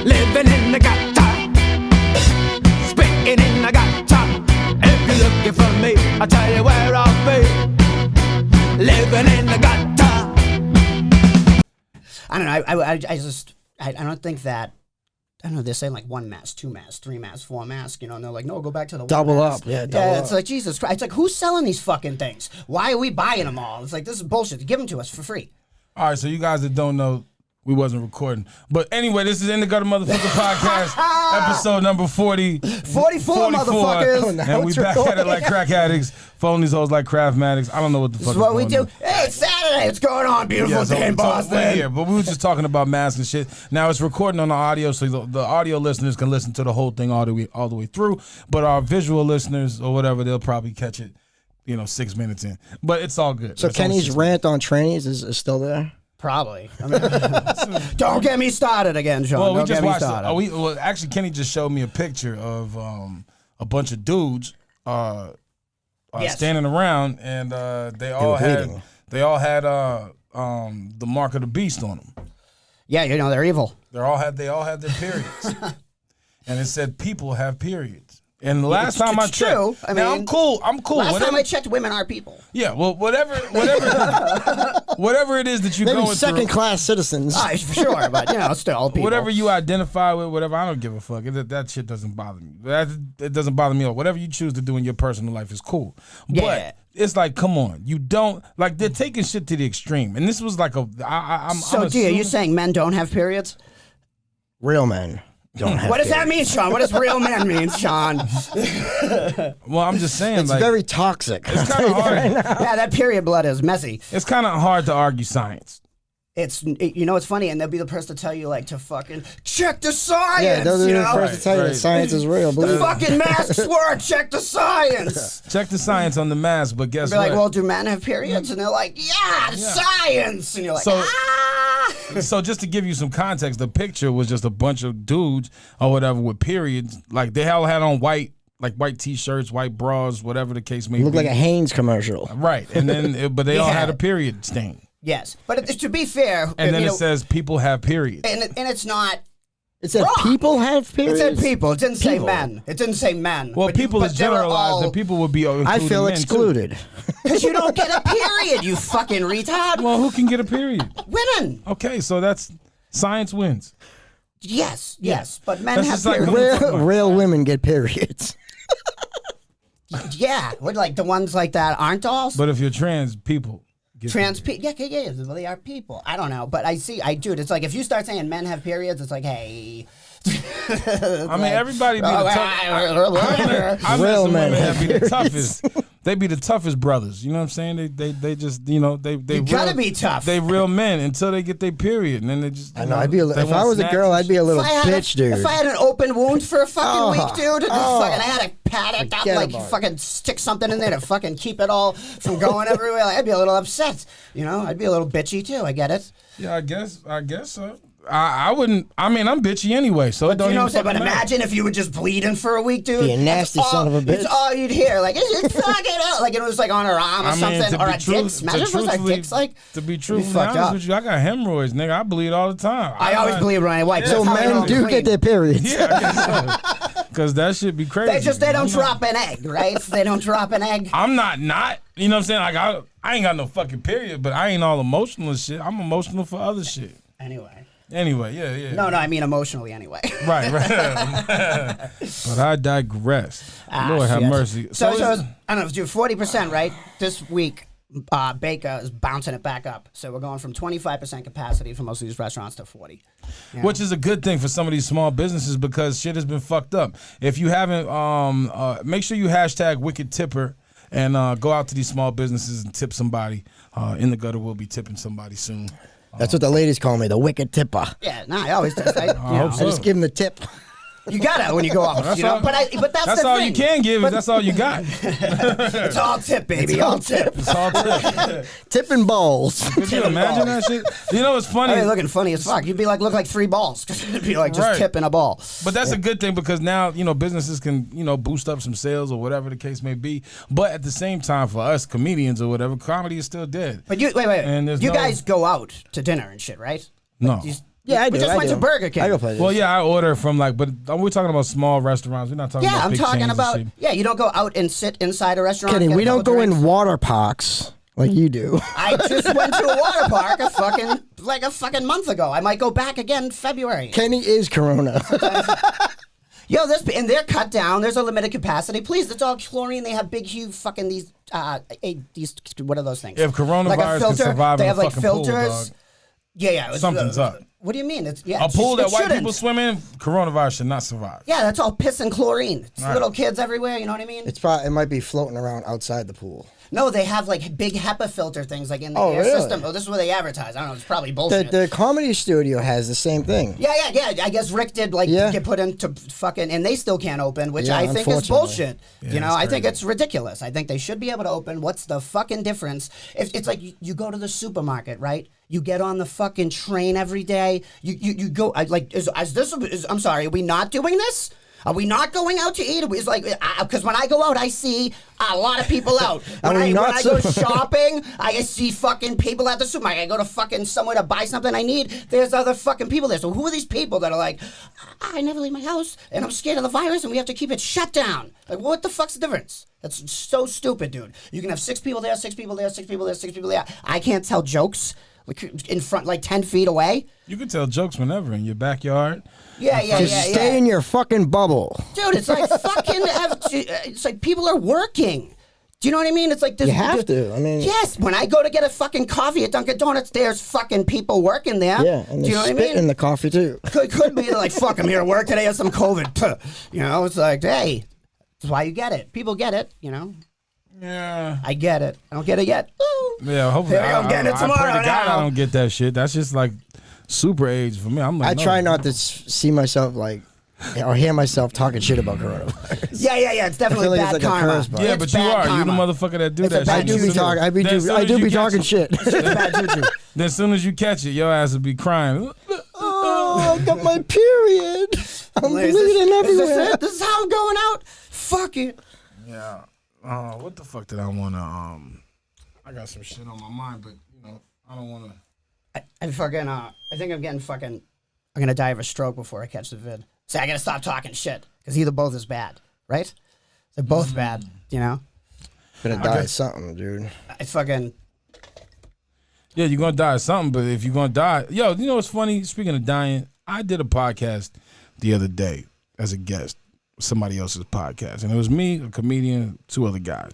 living in the gutter, spitting in the gutter. If you're looking for me, I'll tell you where I'll be, living in the gutter. I don't know. I don't think that. I don't know. They're saying like 1 mask, 2 masks, 3 masks, 4 masks. You know, and they're like, no, go back to the double one up. mask. Yeah, double it's up. like Jesus Christ. It's like, who's selling these fucking things? Why are we buying them all? It's like, this is bullshit. Give them to us for free. All right, so you guys that don't know, we wasn't recording. But anyway, this is In the Gutter Motherfucker Podcast, episode number 40. 44 motherfuckers. And we back at it like crack addicts, phone these hoes like craftmatics. I don't know what the fuck This is what we going do. on. Hey, it's Saturday. It's going on. Beautiful day in Boston. We're here, but we were just talking about masks and shit. Now it's recording on the audio, so the audio listeners can listen to the whole thing all the way through. But our visual listeners or whatever, they'll probably catch it, 6 minutes in. But it's all good. So It's Kenny's only 6 rant on trannies is still there? Probably. I mean, don't get me started again, Shawn. Well, we don't just get me watched. started. Actually, Kenny just showed me a picture of a bunch of dudes Yes. standing around, and they all had the mark of the beast on them. Yeah, they're evil. They all had their periods, and it said people have periods. And the last time I it's checked, true. I now mean, I'm cool. Last whatever, time I checked, women are people. yeah, well, whatever it is that you're Maybe going through. second-class citizens. For sure, but still people. Whatever you identify with, whatever, I don't give a fuck. That shit doesn't bother me. It doesn't bother me at all. Whatever you choose to do in your personal life is cool. Yeah. But it's like, come on, you don't like they're taking shit to the extreme, and this was like I'm. So, I'm Gia, are you assuming- saying men don't have periods? Real men don't have What does that periods. mean, Shawn? What does real men mean, Shawn? Well, I'm just saying, It's like very toxic. it's kind of hard. Yeah, that period blood is messy. It's kind of hard to argue science. It's funny, and they'll be the person to tell you like to fucking check the science. Yeah, they're the first to tell you Right. that science is real. The Believe it. fucking masks work. Check the science. Check the science on the mask, but guess Be what? like, well, do men have periods? And they're like, yeah, science. And you're like, So- ah. So just to give you some context, the picture was just a bunch of dudes or whatever with periods. Like they all had on white T-shirts, white bras, whatever the case may Look be. like a Hanes commercial. Right, and then but they all Yeah. had a period stain, Yes, but to be fair, and then you it know, says people have periods. and it's not. It said Wrong. people have It periods. said people. It didn't say People. men. It didn't say men. Well, But people is but they were generalized, all- and people would be. I feel men, too. excluded. Because you don't get a period, you fucking retard. Well, who can get a period? Women. Okay, so that's science wins. Yes, but men That's have just like periods. Real women get periods. Yeah, what, like the ones like that aren't dolls? But if you're trans, people get Trans people, yeah, well, they are people. I don't know, but dude, it's like if you start saying men have periods, it's like, hey. I mean, everybody be the toughest. I met Real some men women have that be the periods. toughest. They be the toughest brothers. You know what I'm saying? They just they You gotta be tough. They real men until they get their period, and then they just. I know. If I want was a snacks girl, and I'd be a little bitch, dude. If I had an open wound for a fucking week, dude, oh. and I had to pat it up, Forget like about it. fucking stick something in there to fucking keep it all from going everywhere, I'd be a little upset. I'd be a little bitchy too. I get it. Yeah, I guess so. I wouldn't. I mean, I'm bitchy anyway, so it don't You know even what I'm saying? But fucking matter. imagine if you were just bleeding for a week, dude. Be a nasty That's son of a bitch. It's all you'd hear. Like, it's fucking out. Like, it was like on her arm or I mean, something. to Or be a dick's. Imagine if it was our truthfully- dick's like. To be you truthfully fucked honest up. with you, I got hemorrhoids, nigga. I bleed all the time. I always bleed when I wipe. So That's how I know men I'm do clean. get their periods. Yeah, I guess so. Because that shit be crazy. They don't drop an egg, right? They don't drop an egg. I'm not. You know what I'm saying? Like I ain't got no fucking period, but I ain't all emotional and shit. I'm emotional for other shit. Anyway, yeah. no, I mean emotionally anyway. Right. But I digress. Lord have shit. mercy. So I don't know, dude, 40%, right? This week, Baker is bouncing it back up. So we're going from 25% capacity for most of these restaurants to 40. Yeah. Which is a good thing for some of these small businesses because shit has been fucked up. If you haven't, make sure you hashtag Wicked Tipper and go out to these small businesses and tip somebody. In the Gutter, we'll be tipping somebody soon. That's what the ladies call me, the wicked tipper. Yeah, no, I always do. I hope I so. just give them the tip. You gotta when you go out, That's you know. all- But that's That's the all thing. you can give. That's all you got. It's all tip, baby. All tip. It's all tip. Tipping balls. Could you imagine that shit? You know what's funny? I mean, looking funny as fuck. You'd be like, look like 3 balls. It'd be like just Right. tipping a ball. But that's a good thing because now, businesses can, boost up some sales or whatever the case may be. But at the same time, for us comedians or whatever, comedy is still dead. But wait. And there's You no- guys go out to dinner and shit, right? No. Yeah, I do. We just I went do. to Burger King. I go places. Well, yeah, I order from like, but we're talking about small restaurants. We're not talking Yeah, about I'm big talking chains and about. shit. Yeah, you don't go out and sit inside a restaurant. Kenny, get a we don't couple go drinks. in water parks like you do. I just went to a water park a fucking month ago. I might go back again in February. Kenny is Corona. Yo, and they're cut down. There's a limited capacity. Please, it's all chlorine. They have big, huge fucking these what are those things? If coronavirus like a can filter, survive they in a have like fucking pool, filters. dog, Yeah. something's up. What do you mean? It's A pool that white shouldn't. people swim in, coronavirus should not survive. Yeah, that's all piss and chlorine. It's Right. little kids everywhere. You know what I mean? It might be floating around outside the pool. No, they have like big HEPA filter things like in the Oh, air really? system. Oh, this is what they advertise. I don't know. It's probably The bullshit. comedy studio has the same thing. Yeah. I guess Rick did get put into fucking, and they still can't open, which Yeah, I think is unfortunately. bullshit. Yeah, You know, it's I think crazy. it's ridiculous. I think they should be able to open. What's the fucking difference? If it's like you go to the supermarket, right? You get on the fucking train every day. You go I'm sorry. Are we not doing this? Are we not going out to eat? It's like, because when I go out, I see a lot of people out. When I go shopping, I see fucking people at the supermarket. I go to fucking somewhere to buy something I need. There's other fucking people there. So who are these people that are like, I never leave my house and I'm scared of the virus and we have to keep it shut down? Like, what the fuck's the difference? That's so stupid, dude. You can have 6 people there, 6 people there, 6 people there, 6 people there. I can't tell jokes in front, like 10 feet away. You can tell jokes whenever in your backyard. Just stay in your fucking bubble. Dude, it's like fucking. It's like people are working. Do you know what I mean? It's like this. You have to. I mean, yes. When I go to get a fucking coffee at Dunkin' Donuts, there's fucking people working there. yeah, and Do they you know what I spit mean? in the coffee too. Could be like, fuck, I'm here to work today. I have some COVID. Tuh. You know, it's like, hey, that's why you get it. People get it. You know. Yeah. I get it. I don't get it yet. Woo. Yeah, hopefully. Here I'm getting it I tomorrow pray to God now. I don't get that shit. That's just like super age for me. I'm like, I no. try not to see myself like, or hear myself talking shit about coronavirus. Yeah. It's definitely feel like bad it's like a karma. curse, bro. Yeah, It's but you bad are. You the karma. motherfucker that do It's a that bad shit. I do be juju. talking. Then as soon I as do you be catch talking it- shit. It's bad juju. Then as soon as you catch it, your ass will be crying. Oh, I got my period. I'm Is bleeding this everywhere. it? This is how I'm going out? Fuck it. Yeah. What the fuck did I want to? I got some shit on my mind, but you know, I don't want to. I fucking, I think I'm gonna die of a stroke before I catch the vid. So I gotta stop talking shit, because either both is bad, right? They're both bad, you know? Gonna die of something, dude. I fucking, Yeah, you're gonna die of something, but if you're gonna die, yo, you know what's funny? Speaking of dying, I did a podcast the other day as a guest, somebody else's podcast, and it was me, a comedian, 2 other guys,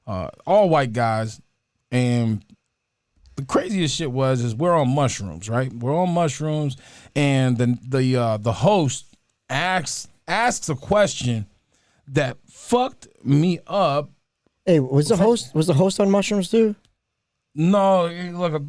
all white guys, and the craziest shit is we're on mushrooms, right? We're on mushrooms, and the host asks a question that fucked me up. Hey, was the host on mushrooms too? No,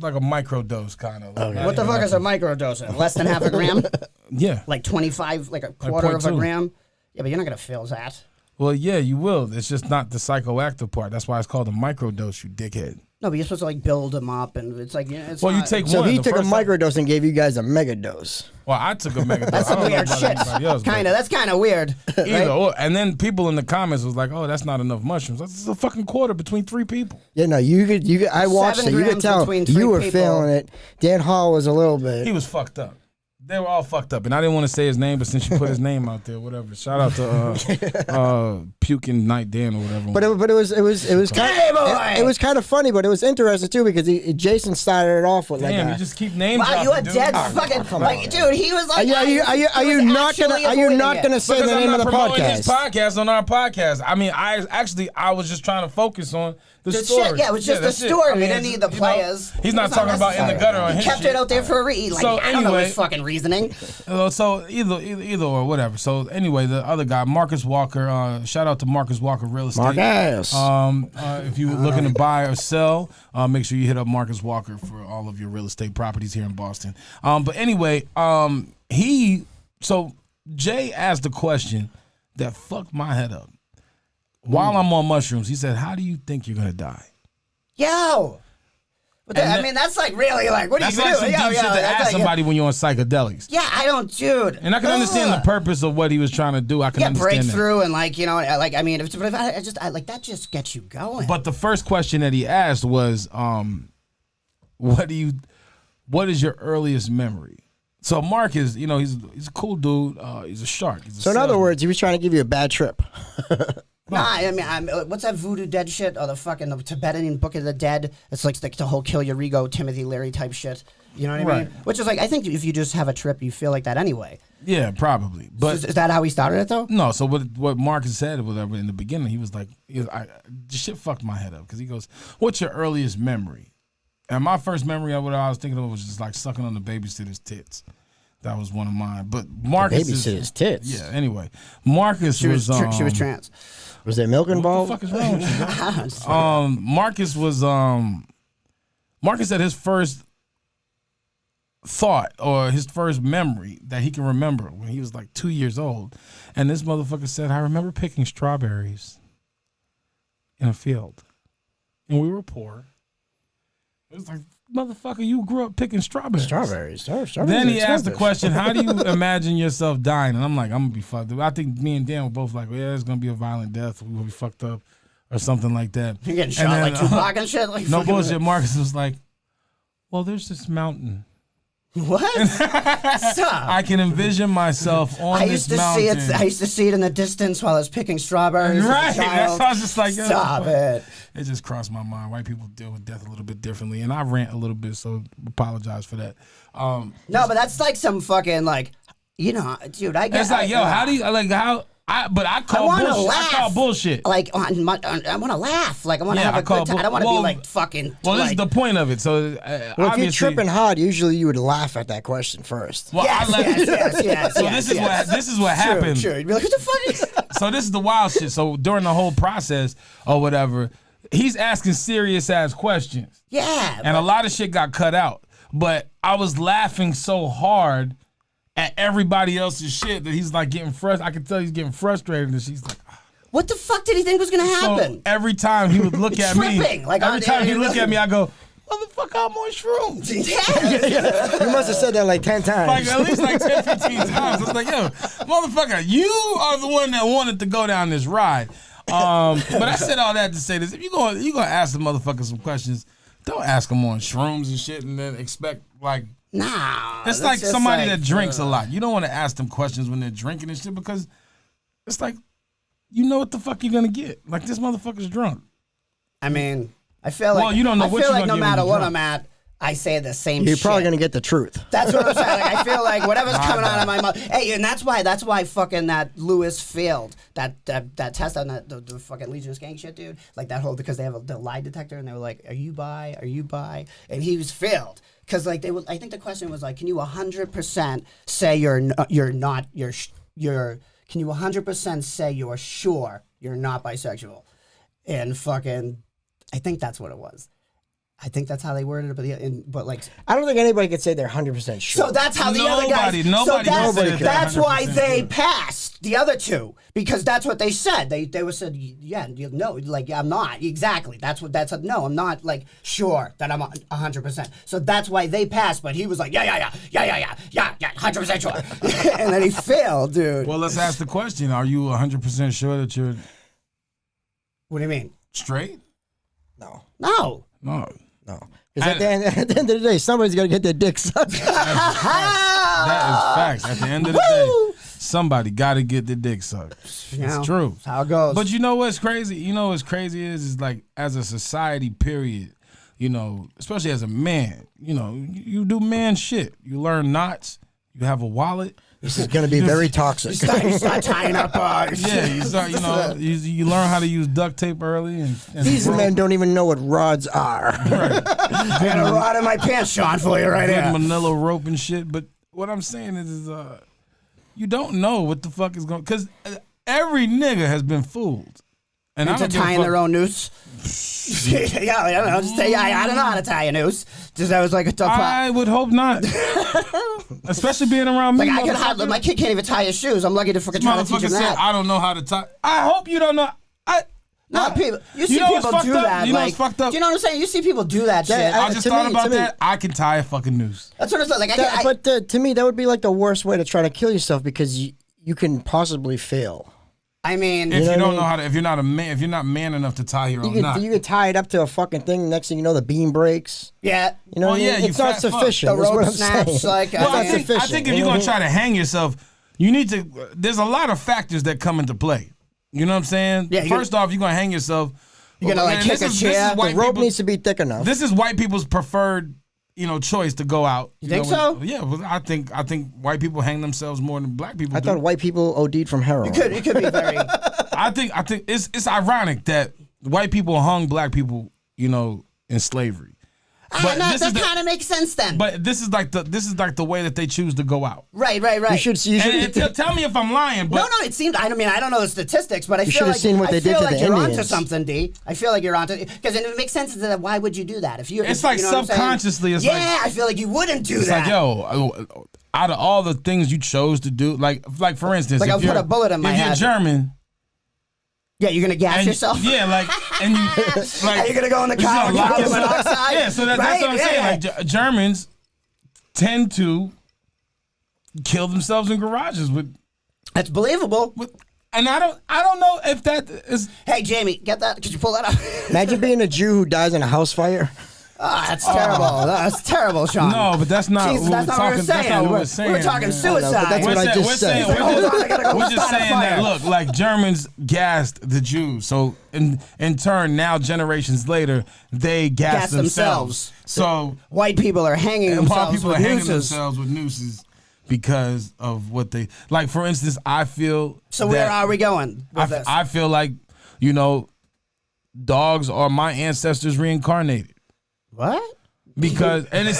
like a micro dose kind of. Like, what the fuck is a microdose? Less than half a gram? Yeah. Like 25, like a quarter of a 0.2. gram? Yeah, but you're not gonna feel that. Well, yeah, you will. It's just not the psychoactive part. That's why it's called a microdose, you dickhead. No, but you're supposed to like build them up, and it's like, it's Well, you not- take So one. he the took a first time- microdose and gave you guys a mega dose. Well, I took a mega dose. That's I some don't know weird about shit. anybody else, but Kind of. That's kind of weird. Either right? or. And then people in the comments was like, "Oh, that's not enough mushrooms." This is a fucking quarter between 3 people. Yeah, no, you could. I watched 7 it. You could grams tell between 3 you were people. feeling it. Dan Hall was a little bit. He was fucked up. They were all fucked up, and I didn't want to say his name, but since you put his name out there, whatever. Shout out to Puking Night Dan or whatever. But it was kind Hey, boy! it was kind of funny, but it was interesting too because Jason started it off with like, damn, you just keep name Wow, dropping, you a dude. dead Oh, fucking like, dude. He was like, are you not gonna say Because the I'm name not of the promoting his podcast? podcast on our podcast. I mean, I was just trying to focus on the Just story. shit, yeah, it was just that's the it. story. I We mean, didn't need the you know, players. he's not It's talking about in the necessary. gutter on He his kept shit. it out there for a reason. Like, So I don't know anyway- his fucking reasoning. So either or whatever. So anyway, the other guy, Marcus Walker. Shout out to Marcus Walker Real Estate. Marcus. If you're looking to buy or sell, make sure you hit up Marcus Walker for all of your real estate properties here in Boston. But anyway, Jay asked a question that fucked my head up. While I'm on mushrooms, he said, "How do you think you're gonna die?" Yo. But And I that- mean, that's like really like, what do That's you like do? some deep shit to that's ask like, somebody when you're on psychedelics. Yeah, I don't, dude. And I can understand the purpose of what he was trying to do. I can Yeah, understand that. breakthrough and like, you know, like, I mean, if like that just gets you going. But the first question that he asked was, what is your earliest memory? So Mark is, he's a cool dude. He's a shark. So in other words, he was trying to give you a bad trip. Nah, I mean, what's that voodoo dead shit? Or the fucking Tibetan Book of the Dead? It's like the whole Kill Your Ego, Timothy Leary type shit. You know what I mean? Which is like, I think if you just have a trip, you feel like that anyway. Yeah, probably. But is that how he started it though? No. So what Marcus said, whatever, in the beginning, he was like, the shit fucked my head up because he goes, "What's your earliest memory?" And my first memory of what I was thinking of was just like sucking on the babysitter's tits. That was one of mine. But Marcus babysitter's tits. Yeah. Anyway, Marcus she was trans. Was there milk involved? What the fuck is wrong with you? Marcus said his first thought or his first memory that he can remember when he was like 2 years old, and this motherfucker said, "I remember picking strawberries in a field, and we were poor." It was like, motherfucker, you grew up picking strawberries. Strawberries. Then he asked the question, "How do you imagine yourself dying?" And I'm like, I'm gonna be fucked up. I think me and Dan were both like, well, yeah, it's gonna be a violent death. We're gonna be fucked up or something like that. You're getting shot like Tupac and shit. Like no bullshit. Marcus was like, "Well, there's this mountain." What? Stop. I can envision myself on this mountain. I used to see it in the distance while I was picking strawberries. Right. As a child. That's why I was just like, stop it. It just crossed my mind. White people deal with death a little bit differently, and I rant a little bit, so apologize for that. No, but that's like some fucking like, dude. I guess it's like, how do you like how? I call bullshit. Laugh. I call bullshit. Like I want to laugh. Like I want to have a good time. I don't want to be like fucking. Well, this is the point of it. So, if you're tripping hard, usually you would laugh at that question first. Well, yes. So this is what happened. Sure. You'd be like, what the fuck is? So this is the wild shit. So during the whole process or whatever, he's asking serious ass questions. Yeah. And a lot of shit got cut out. But I was laughing so hard at everybody else's shit that he's like getting frustrated. I can tell he's getting frustrated, and she's like, what the fuck did he think was gonna happen? So every time he would look at me, every time he look at me, I go, "Motherfucker, I'm on shrooms." You must have said that like 10 times. Like at least like 10, 15 times. I was like, "Yo, motherfucker, you are the one that wanted to go down this ride." But I said all that to say this: if you gonna ask the motherfucker some questions, don't ask them on shrooms and shit, and then expect like. Nah. It's like somebody that drinks a lot. You don't want to ask them questions when they're drinking and shit because it's like, you know what the fuck you're going to get. Like, this motherfucker's drunk. I mean, I feel like... Well, you don't know what you're going to get. no matter what I'm at, I say the same shit. You're probably going to get the truth. That's what I'm saying. Like, I feel like whatever's coming out of my mouth... Hey, and that's why fucking that Lewis failed. That test on the fucking Legion's gang shit, dude. Like, that whole... Because they have the lie detector, and they were like, are you bi? Are you bi? And he was failed. Because like I think the question was like, can you 100% say can you 100% say you're sure you're not bisexual? And fucking, I think that's what it was. I think that's how they worded it, but like, I don't think anybody could say they're 100% sure. So that's how the other guys. Nobody. That's why they passed the other two, because that's what they said. They said, yeah, no, like I'm not exactly. No, I'm not like sure that I'm 100%. So that's why they passed. But he was like, yeah, 100% sure, and then he failed, dude. Well, let's ask the question: are you 100% sure that you're? What do you mean? Straight? No. No. Because at the end of the day, somebody's got to get their dick sucked. That is facts. At the end of the day, somebody got to get their dick sucked. It's true. That's how it goes. But you know what's crazy? is like as a society, period, especially as a man, you do man shit. You learn knots. You have a wallet. This is going to be very toxic. You start tying up. You start, you learn how to use duct tape early. And These men don't even know what rods are. Right. I got a rod in my pants, Shawn, for you right here. Manila rope and shit. But what I'm saying is you don't know what the fuck is going, because every nigga has been fooled. And into tying their own noose. Yeah, I don't know. I don't know how to tie a noose. I was like a tough. I would hope not. Especially being around me. Like my kid can't even tie his shoes. I'm lucky to fucking try to teach him that. I don't know how to tie. I hope you don't know. People. You see people do that. You know what's fucked up? Do you know what I'm saying? You see people do that shit. I just thought about that. I can tie a fucking noose. That's what it's like. But to me, that would be like the worst way to try to kill yourself, because you can possibly fail. I mean, If you what I don't mean? know how to, if you're not a man, if you're not man enough to tie your own knot. You could tie it up to a fucking thing. Next thing you know, the beam breaks. yeah. You know, Well, what I mean? yeah, you it's not fat fuck. sufficient. The That's what rope I'm snaps, saying. like, Well, I I mean- think if you you're know gonna what I try to hang yourself, you need to. There's a lot of factors that come into play. You know what I'm saying? Yeah, First off, you're gonna hang yourself. You're gonna, like, And kick this a is- chair. This is The white rope people- needs to be thick enough. This is white people's preferred, choice to go out. You think know, so? Yeah, well, I think white people hang themselves more than black people I do. thought white people OD'd from heroin. It could be very. I think it's ironic that white people hung black people, in slavery. But no, this that is the- kind of makes sense then. But this is like the way that they choose to go out. Right. You should. And tell me if I'm lying, but No, it seemed. I mean, I don't know the statistics, but I feel should have like seen what they I did feel to like the you're onto Indians. something, D. I feel like you're onto because it makes sense that why would you do that if you? It's like you know what I'm saying? subconsciously, it's yeah, like- I feel like you wouldn't do it's that. like, yo, out of all the things you chose to do, like for instance, Like, if I'll put you're, a bullet in my if head. you're German, Yeah, you're gonna gas and yourself. yeah, and you, Are you gonna go in the car with lock carbon yourself- monoxide? Yeah, so that's Right? what I'm saying. Yeah. Like Germans tend to kill themselves in garages That's believable. and I don't know if that is. Hey, Jamie, get that? Could you pull that up? Imagine being a Jew who dies in a house fire. That's terrible. That's terrible, Sean. No, but that's not Jesus, what that's we're not what we're talking. That's saying. not what we're We're saying. talking man. suicide. but that's what I just said. Hold on, I gotta go We're just start a saying that. fire. Look, like Germans gassed the Jews, so in turn, now generations later, they gas themselves. So White people are hanging and while themselves people are with hanging nooses. themselves with nooses because of what they like. For instance, I feel. So where that- are we going with this? I feel like dogs are my ancestors reincarnated. What? Because it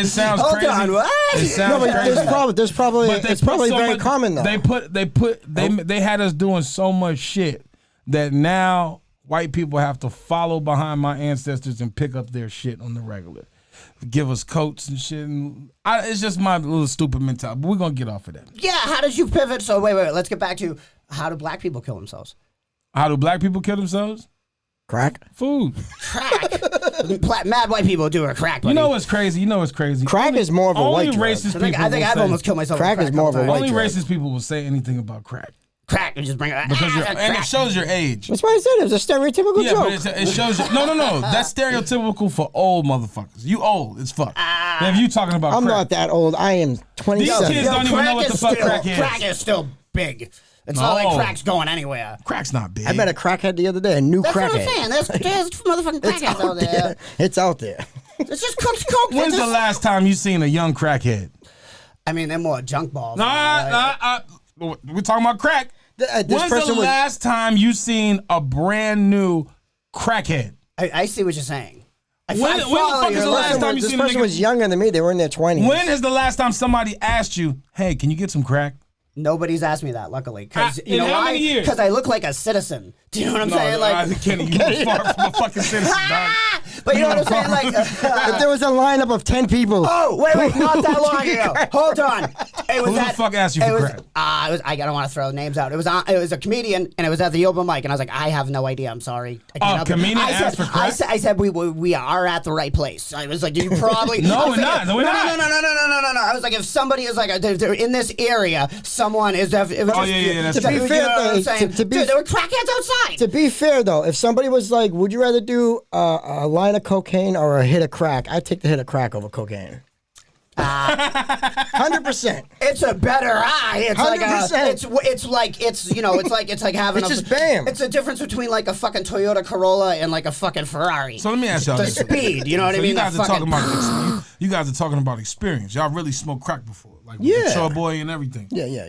sounds Hold crazy. on, what? It No, sounds but crazy. there's probably But it's put probably so very much- common though. They had us doing so much shit that now white people have to follow behind my ancestors and pick up their shit on the regular. Give us coats and shit. And it's just my little stupid mentality. But we're gonna get off of that. Yeah, how did you pivot? So wait, let's get back to how do black people kill themselves? How do black people kill themselves? Crack. Food. Crack. Mad white people do a crack. You buddy. know what's crazy? Crack is more of a Only white drug. racist I think, people. I think will I've say- almost killed myself. with Crack is more of a couple white Only drug. racist people will say anything about crack. times. Crack. You just bring it Because and it shows your age. That's why I said it was a stereotypical Yeah, joke. but it shows you. No. That's stereotypical for old motherfuckers. You old as fuck. If you talking about I'm crack. not that old. I am 27. These kids don't even know what the fuck crack is. Crack is still big. It's not No. like crack's going anywhere. Crack's not big. I met a crackhead the other day. A new That's crackhead. what I'm saying. There's motherfucking It's crackheads out out there. It's out there. It's just cooked coke. When's It's the just- last time you seen a young crackhead? I mean, they're more junk balls. We're talking about crack. This When's person the was- last time you seen a brand new crackhead? I see what you're saying. When the fuck is the last time you This seen a person nigga? was younger than me. They were in their 20s. When is the last time somebody asked you, "Hey, can you get some crack?" Nobody's asked me that, luckily. Because In how many years? Because I look like a citizen. Do you know what I'm saying? Like, Kenny, you was far from a fucking citizen, dog. but you know what I'm saying? Like, If there was a lineup of 10 people. oh, wait, not that long ago. Hold on. It was Who the at- fuck asked you for it was, crack? I don't want to throw names out. It was a comedian, and it was at the open mic, and I was like, I have no idea. I'm sorry. I can't help you. comedian I asked said, for crack? I said we are at the right place. I was like, you probably. No, I was we're thinking, not. No, we're not. No. I was like, if somebody is like, they're in this area, someone is. Oh, yeah, that's To be true. fair, you know what I'm though, saying? to be- Dude, there were crackheads outside. To be fair, though, if somebody was like, would you rather do a line of cocaine or a hit of crack? I'd take the hit of crack over cocaine. 100%. It's a better eye. It's like 100%. it's like having It's just bam. It's a difference between like a fucking Toyota Corolla and like a fucking Ferrari. So let me ask y'all the this. speed, you know what I So mean? you guys The are talking fucking- about you guys are talking about experience. Y'all really smoked crack before, like with Yeah. the Chore Boy and everything. Yeah. Yeah,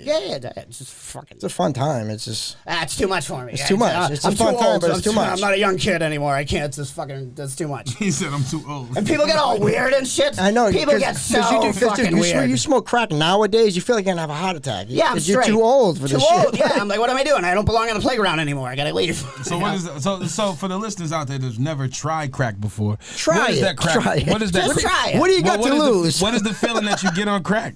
it's just fucking. It's a fun time. It's just. That's too much for me. It's too much. It's a I'm fun too time, old, but it's I'm too much. I'm not a young kid anymore. I can't. It's just fucking. That's too much. He said I'm too old. And people get all weird and shit. I know. People 'cause- get 'cause so fucking you weird. You smoke crack nowadays, you feel like you're going to have a heart attack. Yeah, I'm Because you're straight. too old for Too this old. shit. Yeah, I'm like, what am I doing? I don't belong on the playground anymore. I gotta leave. So what is so for the listeners out there that's never tried crack before? Try what is it. that crack? Try it. What is that? Just try it. What do you got to lose? What is the feeling that you get on crack?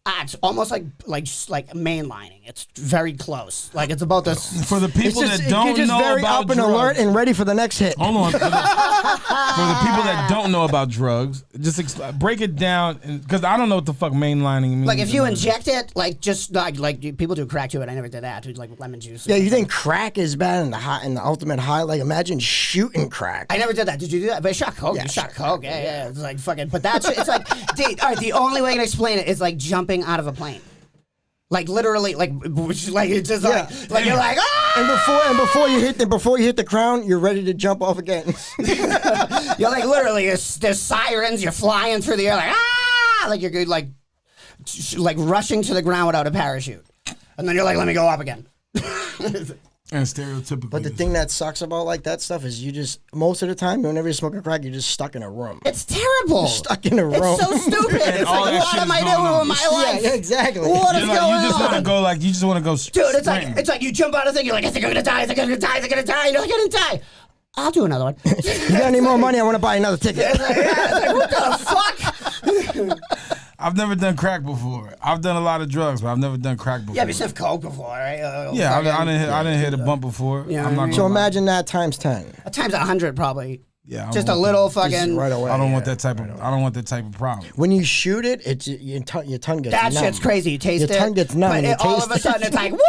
It's almost like mainlining. It's very close. Like it's about this. For the people It's just, that don't you're just know very about up and drugs, alert and ready for the next hit. hold on. For the people that don't know about drugs, just break it down, because I don't know what the fuck mainlining means. Like if you inject it, like just like people do crack too, but I never did that. Like lemon juice. Yeah, you think crack is bad in the ultimate high? Like imagine shooting crack. I never did that. Did you do that? But I shot coke. You shot coke. Yeah. It's like fucking. But that's it's like. All right. The only way I can explain it is like jumping out of a plane. Like literally, like it's just like you're like ah! And before you hit the ground, you're ready to jump off again. You're like literally there's sirens. You're flying through the air like ah, like you're good, like rushing to the ground without a parachute, and then you're like, let me go up again. And stereotypically. But the thing that sucks about like that stuff is you just most of the time whenever you're smoking crack, you're just stuck in a room. It's terrible. You're stuck in a room. It's so stupid. It's all like, that what shit am is I going doing on. with my life? Yeah, exactly. What is You're like, going you just want to on? go like you just want to go. Dude, it's like you jump out of the thing. You're like, I think I'm gonna die. I think I'm gonna die. I think I'm gonna die. You're like, I didn't die. I'll do another one. You got any more money? I want to buy another ticket. It's like, what the fuck? I've never done crack before. I've done a lot of drugs, but I've never done crack before. Yeah, but you sniffed coke before, right? Yeah, I didn't hit a bump before. Yeah, I'm not I mean- So gonna lie. imagine that times 10. Times 100 probably. Yeah, I Just don't a want little Just fucking. right away. I don't yeah. want that type of. I don't want that type of problem. When you shoot it, it's your tongue gets That numb. shit's crazy. You taste Your it. tongue gets numb But and you all taste of a it. sudden it's like, woo!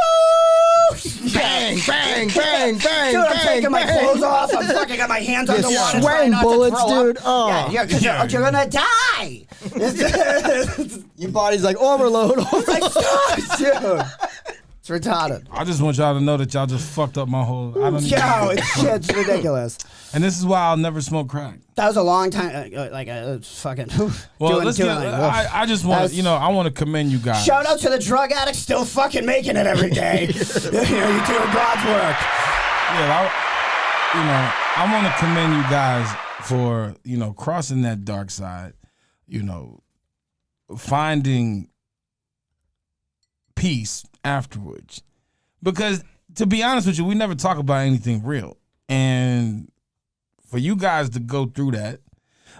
Bang, bang, bang, bang, Dude, I'm bang, taking my bang. clothes off. I'm fucking got my hands on the You're water. sweating trying not bullets, to throw dude. Up. Oh. Yeah, because Yeah. you're gonna die. It's Your body's like overload. like, stop, dude. It's retarded. I just want y'all to know that y'all just fucked up my whole. I don't even, Yo, it's ridiculous. and this is why I'll never smoke crack. That was a long time. Fucking. Well, doing, I just want to, I want to commend you guys. Shout out to the drug addicts still fucking making it every day. You're doing God's work. Yeah, I want to commend you guys for, crossing that dark side, finding peace afterwards. Because to be honest with you, we never talk about anything real. And for you guys to go through that,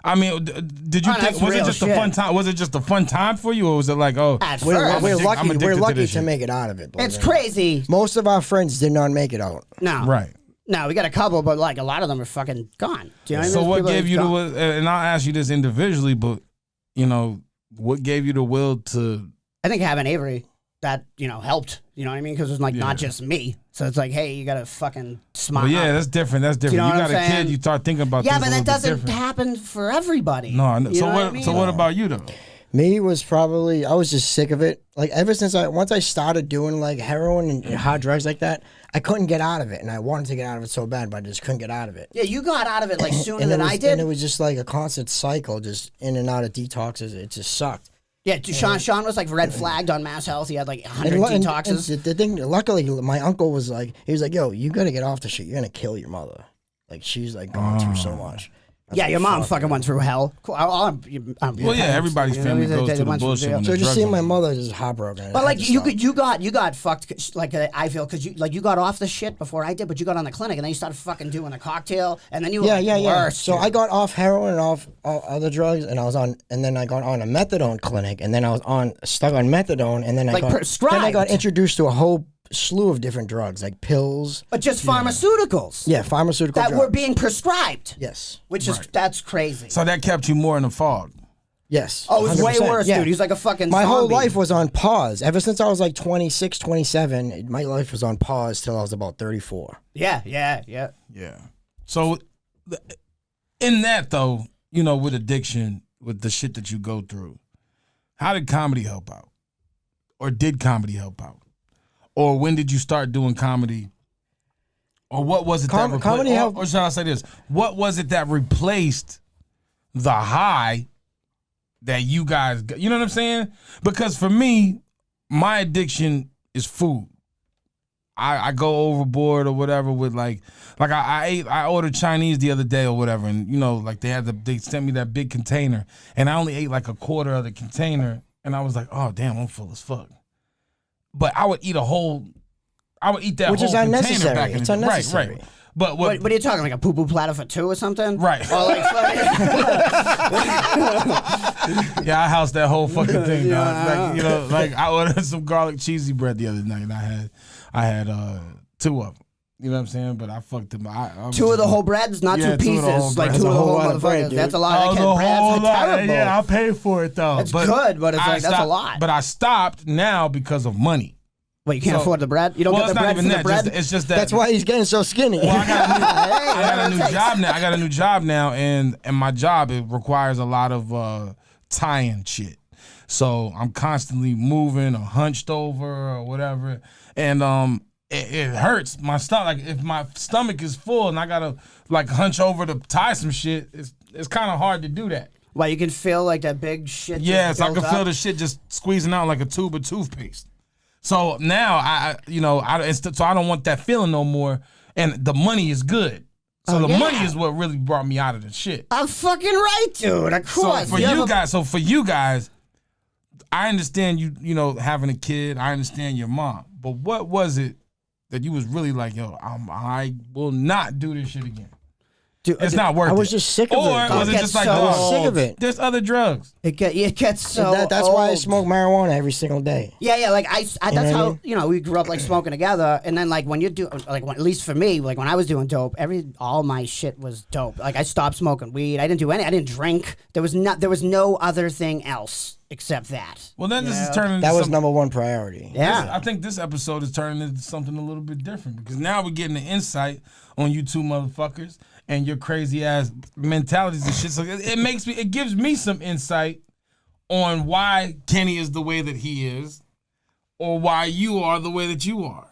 I mean, did you think, that's was it real just a shit. fun time? Was it just a fun time for you, or was it like, oh, At We're first. I'm lucky. addicted We're to lucky this to shit. make it out of it. believe It's it or not. crazy. Most of our friends did not make it out. No. right? No, we got a couple, but like a lot of them are fucking gone. Do you know what I So mean? what People gave are you the gone. will, and I'll ask you this individually, but, what gave you the will to, I think having Avery, that, helped. You know what I mean? Because it's like not just me. So it's like, hey, you got to fucking smart. well, yeah, that's different. That's different. know You what got I'm a kid, saying? you start thinking about Yeah, things but a that little bit doesn't different. happen for everybody. No, I know. You So know what? I mean? So what about you though? Me was probably I was just sick of it. Like ever since once I started doing like heroin and hard drugs like that, I couldn't get out of it, and I wanted to get out of it so bad, but I just couldn't get out of it. Yeah, you got out of it like sooner And than I did. And it was just like a constant cycle, just in and out of detoxes. It just sucked. Yeah, Sean was like red flagged on Mass Health. He had like 100 And detoxes. the thing, luckily, my uncle was like, he was like, "Yo, you gotta get off the shit. You're gonna kill your mother. Like she's like going through so much." Yeah, your mom fucking went through hell. Cool. Well, yeah, everybody's family goes through the bullshit. when So the just drugs seeing my are- mother just heartbroken. But I like had to stop. you got fucked like I feel because you got off the shit before I did, but you got on the clinic and then you started fucking doing a cocktail and then you were Yeah. worse. So dude. I got off heroin and off all other drugs, and then I got on a methadone clinic, and then I was stuck on methadone, and then Like then I got prescribed. introduced to a whole slew of different drugs, like pills. but just pharmaceuticals Yeah, pharmaceutical that drugs. were being prescribed. Yes. Which is that's crazy. So that kept you more in the fog. Yes. Oh, it was way 100%. worse, Yeah. dude. He's like a fucking My whole zombie. life was on pause. Ever since I was like 26, 27, my life was on pause till I was about 34. Yeah. Yeah. So in that though, with addiction, with the shit that you go through, how did comedy help out? Or did comedy help out? Or when did you start doing comedy? Or what was it that comedy helped- or shall I say this? What was it that replaced the high that you guys got? You know what I'm saying? Because for me, my addiction is food. I go overboard or whatever with like I ordered Chinese the other day or whatever, and like they sent me that big container, and I only ate like a quarter of the container, and I was like, oh damn, I'm full as fuck. But I would eat that Which whole is container unnecessary. back in It's the day. unnecessary. Right. But What are you talking, like a poo-poo platter for 2 or something? Right. Or like Yeah, I housed that whole fucking thing, dog. Like I ordered some garlic cheesy bread the other night, and I had 2 of them. You know what I'm saying? But I fucked them. I 2 of the whole breads, not 2 pieces. Like 2 of the whole motherfuckers. That's a lot. That bread's terrible. Yeah, I paid for it though. It's good, but it's like that's a lot. But I stopped now because of money. Wait, you can't afford the bread? You don't get the bread for the bread? It's just that. That's why he's getting so skinny. Well, I got a new job now. I got a new job now, and my job, it requires a lot of tying shit. So I'm constantly moving or hunched over or whatever, and it hurts my stomach. Like if my stomach is full and I gotta like hunch over to tie some shit, it's kind of hard to do that. Well, you can feel like that big shit. Yeah, so I can feel the shit just squeezing out like a tube of toothpaste. So now so I don't want that feeling no more, and the money is good. So the money is what really brought me out of the shit. I'm fucking right, dude. Of course. So for you guys, I understand you know having a kid. I understand your mom, but what was it that you was really like, yo, I will not do this shit again? Dude, it's not worth it. I was just sick of it. Or was it just like, I was sick of it. There's other drugs. It gets so That's old. why I smoke marijuana every single day. Yeah, like that's what I how mean? we grew up like smoking together, and then like when you do at least for me, like when I was doing dope, all my shit was dope. Like I stopped smoking weed. I didn't drink. There was no other thing else except that. Well, then this is turning. That was number one priority. Yeah, I think this episode is turning into something a little bit different because now we're getting the insight on you two motherfuckers and your crazy ass mentalities and shit. So it gives me some insight on why Kenny is the way that he is, or why you are the way that you are.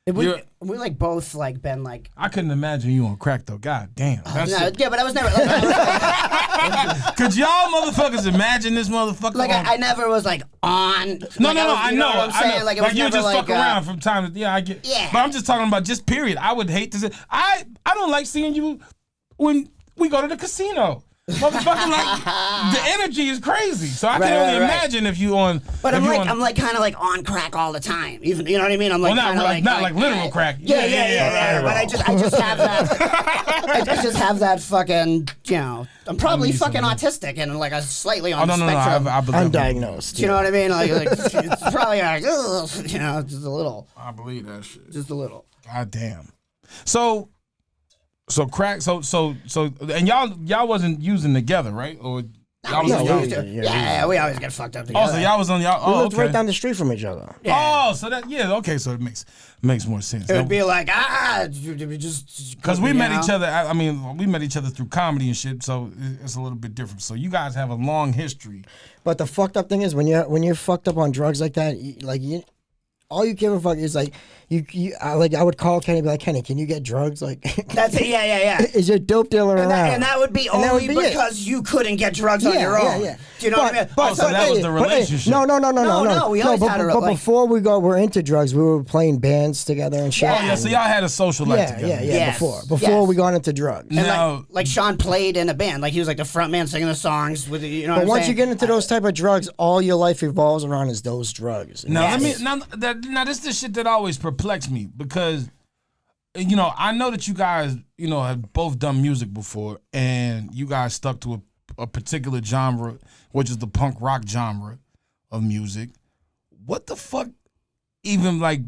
We like both like been like. I couldn't imagine you on crack though. God damn. Yeah, but I was never. Could y'all motherfuckers imagine this motherfucker? Like I never was like on. No, like, I know. What I'm saying? Like, it was you never just like, fuck around from time to I get. Yeah. But I'm just talking about just period. I would hate to say I don't like seeing you when we go to the casino. Motherfucker, like the energy is crazy. So I can only imagine if you on. But I'm like kind of like on crack all the time. Even you know what I mean? I'm like not like literal crack. Yeah. But I just have that. I just have that fucking. I'm probably fucking autistic and like a slightly on the spectrum. I believe undiagnosed. You know what I mean? Like it's probably like just a little. I believe that shit. Just a little. God damn. So crack. So and y'all wasn't using together, right? Or y'all was we always get fucked up together. Oh, so y'all was on y'all. We Oh, lived okay. right down the street from each other. Yeah. Oh, so that okay. So it makes more sense. It would be like just because we met each other. I mean, we met each other through comedy and shit. So it's a little bit different. So you guys have a long history. But the fucked up thing is when you're fucked up on drugs like that, all you give a fuck is like I would call Kenny and be like, Kenny, can you get drugs? Like that's it. Yeah. Is your dope dealer around? And that would be only because you couldn't get drugs on your own. Yeah. Do you know what I mean? So that was the relationship. No. We always had but before we're into drugs, we were playing bands together and shit. Oh yeah, so y'all had a social life together. Yeah. Yes. Before we got into drugs. And now, like Shawn played in a band, like he was like the front man singing the songs with But once you get into those type of drugs, all your life evolves around is those drugs. Now this is the shit that always perplexed me because I know that you guys have both done music before and you guys stuck to a particular genre, which is the punk rock genre of music. What the fuck even like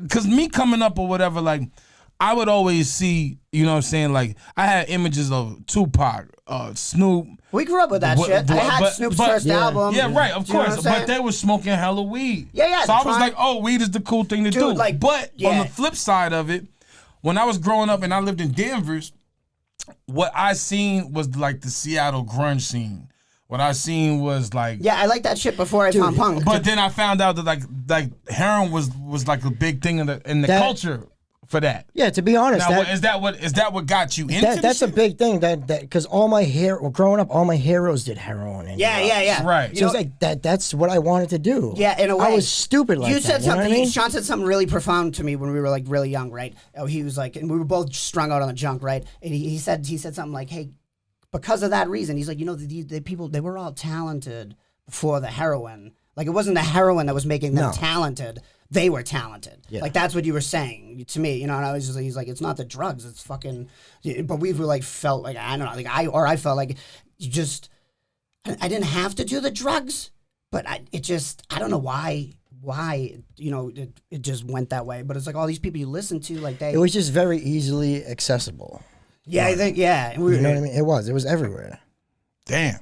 because me coming up or whatever, like I would always see, you know what I'm saying, like I had images of Tupac, Snoop. We grew up with that shit. I had Snoop's first album. Yeah, right, of course. But they were smoking hella weed. Yeah. So I was like, oh, weed is the cool thing to do. But on the flip side of it, when I was growing up and I lived in Denver, what I seen was like the Seattle grunge scene. What I seen was like... Yeah, I like that shit before I found punk. But then I found out that like heroin was like a big thing in the culture. For that, yeah. To be honest, now, is that what got you into? That's a big thing. That because all my growing up, all my heroes did heroin. And yeah. Right. So it's like that. That's what I wanted to do. Yeah, in a way, I was stupid like you said that. Something. You know what I mean? Sean said something really profound to me when we were like really young, right? Oh, he was like, and we were both strung out on the junk, right? And he said something like, "Hey, because of that reason," he's like, the people, they were all talented before the heroin. Like it wasn't the heroin that was making them talented. they were talented. Yeah. Like that's what you were saying to me, you know. And I was just, he's like, it's not the drugs, it's fucking. But we were like felt like I don't know, like I felt like you just. I didn't have to do the drugs, but I don't know why you know it just went that way. But it's like all these people you listen to, like It was just very easily accessible. Yeah, I think and we You know what I mean? It was everywhere. Damn.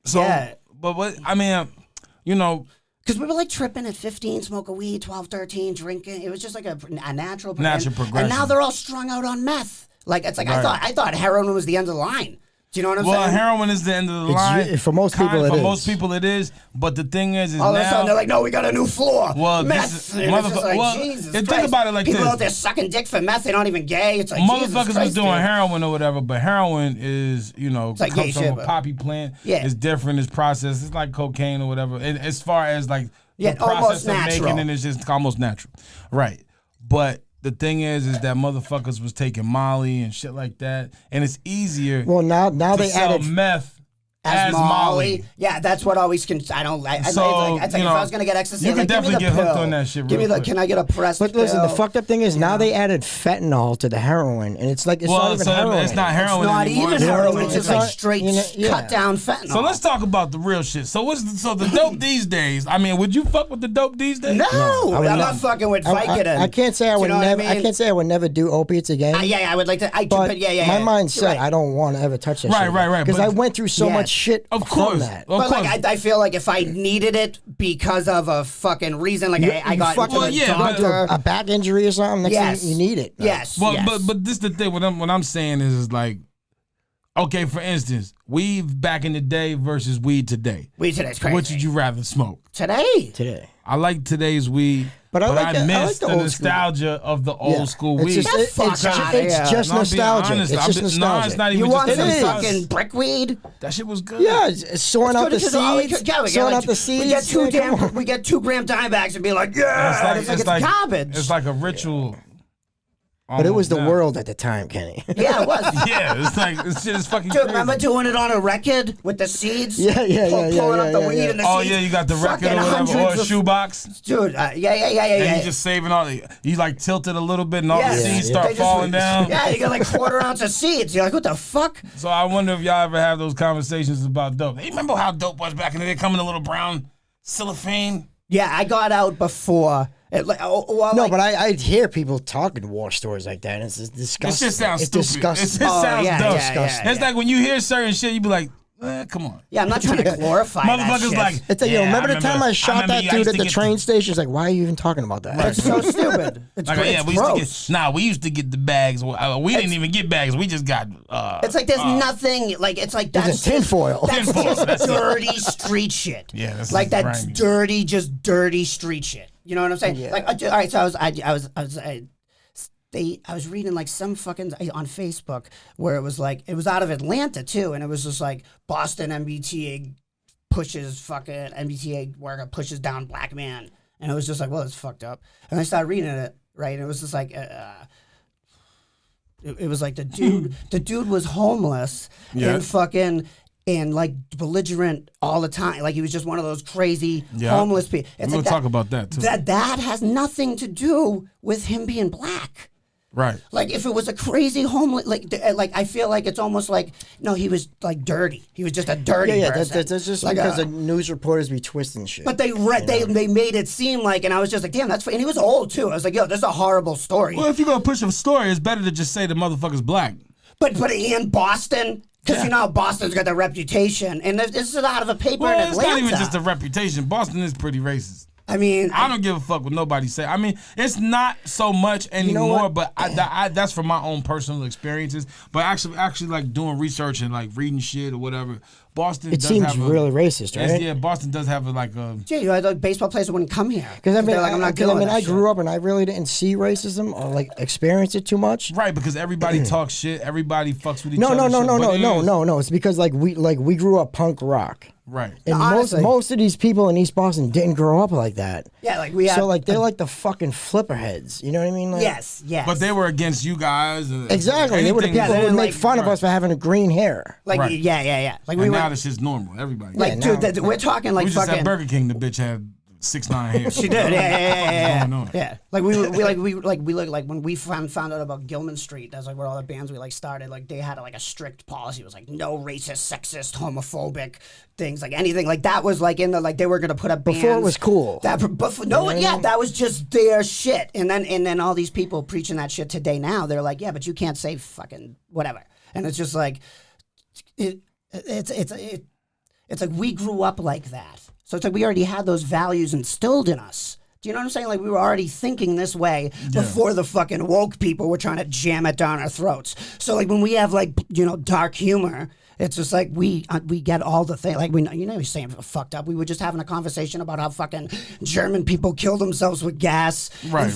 So, Yeah. but what I mean, you know, because we were like tripping at 15, smoking weed, 12, 13, drinking. It was just like a natural progression. And now they're all strung out on meth. Like it's like Right. I thought heroin was the end of the line. Do you know what I'm well, saying? heroin is the end of the line. For most people, it For is. most people, it is. But the thing is All of a now. sudden they're like, no, we got a new floor. Well, meth. this is- And it's just like, well, Jesus and Christ. think about it like People this. out there sucking dick for meth. They don't even gay. It's like Jesus Motherfuckers Christ, was doing dude. heroin or whatever, but heroin is, you know, like gay comes from shit, a but- poppy plant. Yeah. It's different. It's processed. It's like cocaine or whatever. And as far as like Yeah, the process almost of natural. making it, it's just almost natural. Right. But the thing is that motherfuckers was taking Molly and shit like that. And it's easier Well, now to they sell added. meth As Molly. Molly. Yeah, that's what always can. I don't. So, it's like if you know, I was gonna get ecstasy, you I'm could like, give me definitely the get hooked pill. on that shit Give me real the. quick. Can I get a pressed But listen, pill? the fucked up thing is now they added fentanyl to the heroin, and it's like it's Well, not even so heroin. it's not heroin It's not anymore. even It's heroin. It's It's just not- like straight you know, yeah. cut down fentanyl. So let's talk about the real shit. So the dope these days? I mean, would you fuck with the dope these days? No, I would I'm not- not fucking with Vicodin. I can't say I Do you would know what never. I I mean? can't say I would never do opiates again. Yeah, I would like to. But yeah. My You're mindset, right. I don't want to ever touch that. Right. Because But- I went through so Yes. much shit Of from course. that. Of But course. like, I feel like if I needed it because of a fucking reason, like I You got fucking to the yeah, but- doctor. a back injury or something. Next Yes. thing you need it. Yes. Well, yes. but this the thing. What I'm saying is like, okay, for instance, weed back in the day versus weed today. weed today's crazy. Which would you rather smoke? Today? I like today's weed, But I like the- I miss like the the old nostalgia of the Yeah. old school It's weed. just, Get it's, fuck it's, outta it's here. just No, I'm being nostalgic. honest. It's just No, nostalgic. it's not even You just want some It is. fucking brickweed? That shit was good. Yeah, it's sawing out the Because all we seeds. could- yeah, we get Sawing like out the we seeds. get two Yeah, come on. we get 2 gram dime bags and be like, And yeah, it's garbage. It's like a ritual. But it was the almost now. world at the time, Kenny. Yeah, it was. Yeah, it's like this shit is fucking Dude, crazy. remember doing it on a record with the seeds? Yeah, Pulling up the yeah, weed yeah. and the Oh seeds. yeah, you got the record Fucking or whatever, or a hundreds of- shoebox, Dude, yeah. and you just saving all. You like tilted a little bit, and all Yes. the seeds They start just- falling down. Yeah, you got like 1/4 ounce of seeds. You're like, what the fuck? So I wonder if y'all ever have those conversations about dope. Hey, remember how dope was back in the day? Coming in a little brown cellophane. Yeah, I got out before. No, but I hear people talking war stories like that, and it's just disgusting. It just sounds it's stupid. disgusting. It just sounds yeah, dumb. yeah. It's like when you hear certain shit, you be like, come on. Yeah, I'm not trying to glorify that Motherfuckers shit. like, It's like, yo, yeah, remember the time I shot remember that you- I dude used at to the get train station? It's like, why are you even talking about that? It's so stupid. It's, Like, yeah, it's we used gross. to get. We used to get the bags. We didn't even get bags. We just got. It's like there's nothing. Like it's like that's It's tinfoil. That's Tinfoil, just that's it. dirty street shit. Yeah, that's like that's grimy. dirty, just dirty street shit. You know what I'm saying? Yeah. Like, all right. So I was reading like some fucking on Facebook where it was like it was out of Atlanta too, and it was just like Boston MBTA worker pushes down black man, and it was just like, well, it's fucked up. And I started reading it, right, and it was just like. It was like the dude was homeless Yeah. and fucking and like belligerent all the time. Like he was just one of those crazy Yeah. homeless people. It's We'll like talk about that too. that has nothing to do with him being black. Right. Like if it was a crazy homeless, like I feel like it's almost like no, he was like dirty. He was just a dirty Yeah, person. that's just Like, because the news reporters be twisting shit. but they made it seem like, and I was just like, damn, that's. And he was old too. I was like, yo, this is a horrible story. Well, if you're gonna push a story, it's better to just say the motherfucker's black. But in Boston, because Yeah. you know how Boston's got the reputation, and this is out of a paper in Well, it's Atlanta. not even just a reputation. Boston is pretty racist. I mean, I don't give a fuck what nobody say. I mean, it's not so much anymore, what? but that's from my own personal experiences. But actually, like doing research and like reading shit or whatever, Boston it does seems have really racist, right? Yeah, Boston does have like a. gee, you had like baseball players that wouldn't come here Because I mean, they're like, I'm not dealing with I that grew up and I really didn't see racism or like experience it too much. Right, because everybody talks shit. Everybody fucks with each No, other. no. It's because we grew up punk rock. Right. And honestly. most of these people in East Boston didn't grow up like that. Yeah, like we have. So like they're like the fucking flipperheads. You know what I mean? Like, yes. But they were against you guys. Exactly. They were the Anything- people they who would didn't make like- fun of right. us for having a green hair. like Right. yeah. Like we And were now this shit's normal. Everybody. like Yeah, dude, we're talking like we just fucking. at Burger King. The bitch had 6'9" hair. She did, yeah. Going on? Yeah, like we look like when we found out about Gilman Street. That's like where all the bands we like started. Like they had like a strict policy. It was like no racist, sexist, homophobic things. Like anything like that was like in the like they were gonna put up bands. Before it was cool. That before, no, yeah, that was just their shit. And then all these people preaching that shit today now. They're like, yeah, but you can't say fucking whatever. And it's just like it's like we grew up like that. So it's like we already had those values instilled in us. Do you know what I'm saying? Like we were already thinking this way before the fucking woke people were trying to jam it down our throats. So like when we have like, you know, dark humor, it's just like we get all the things. Like we're saying fucked up. We were just having a conversation about how fucking German people kill themselves with gas. Right.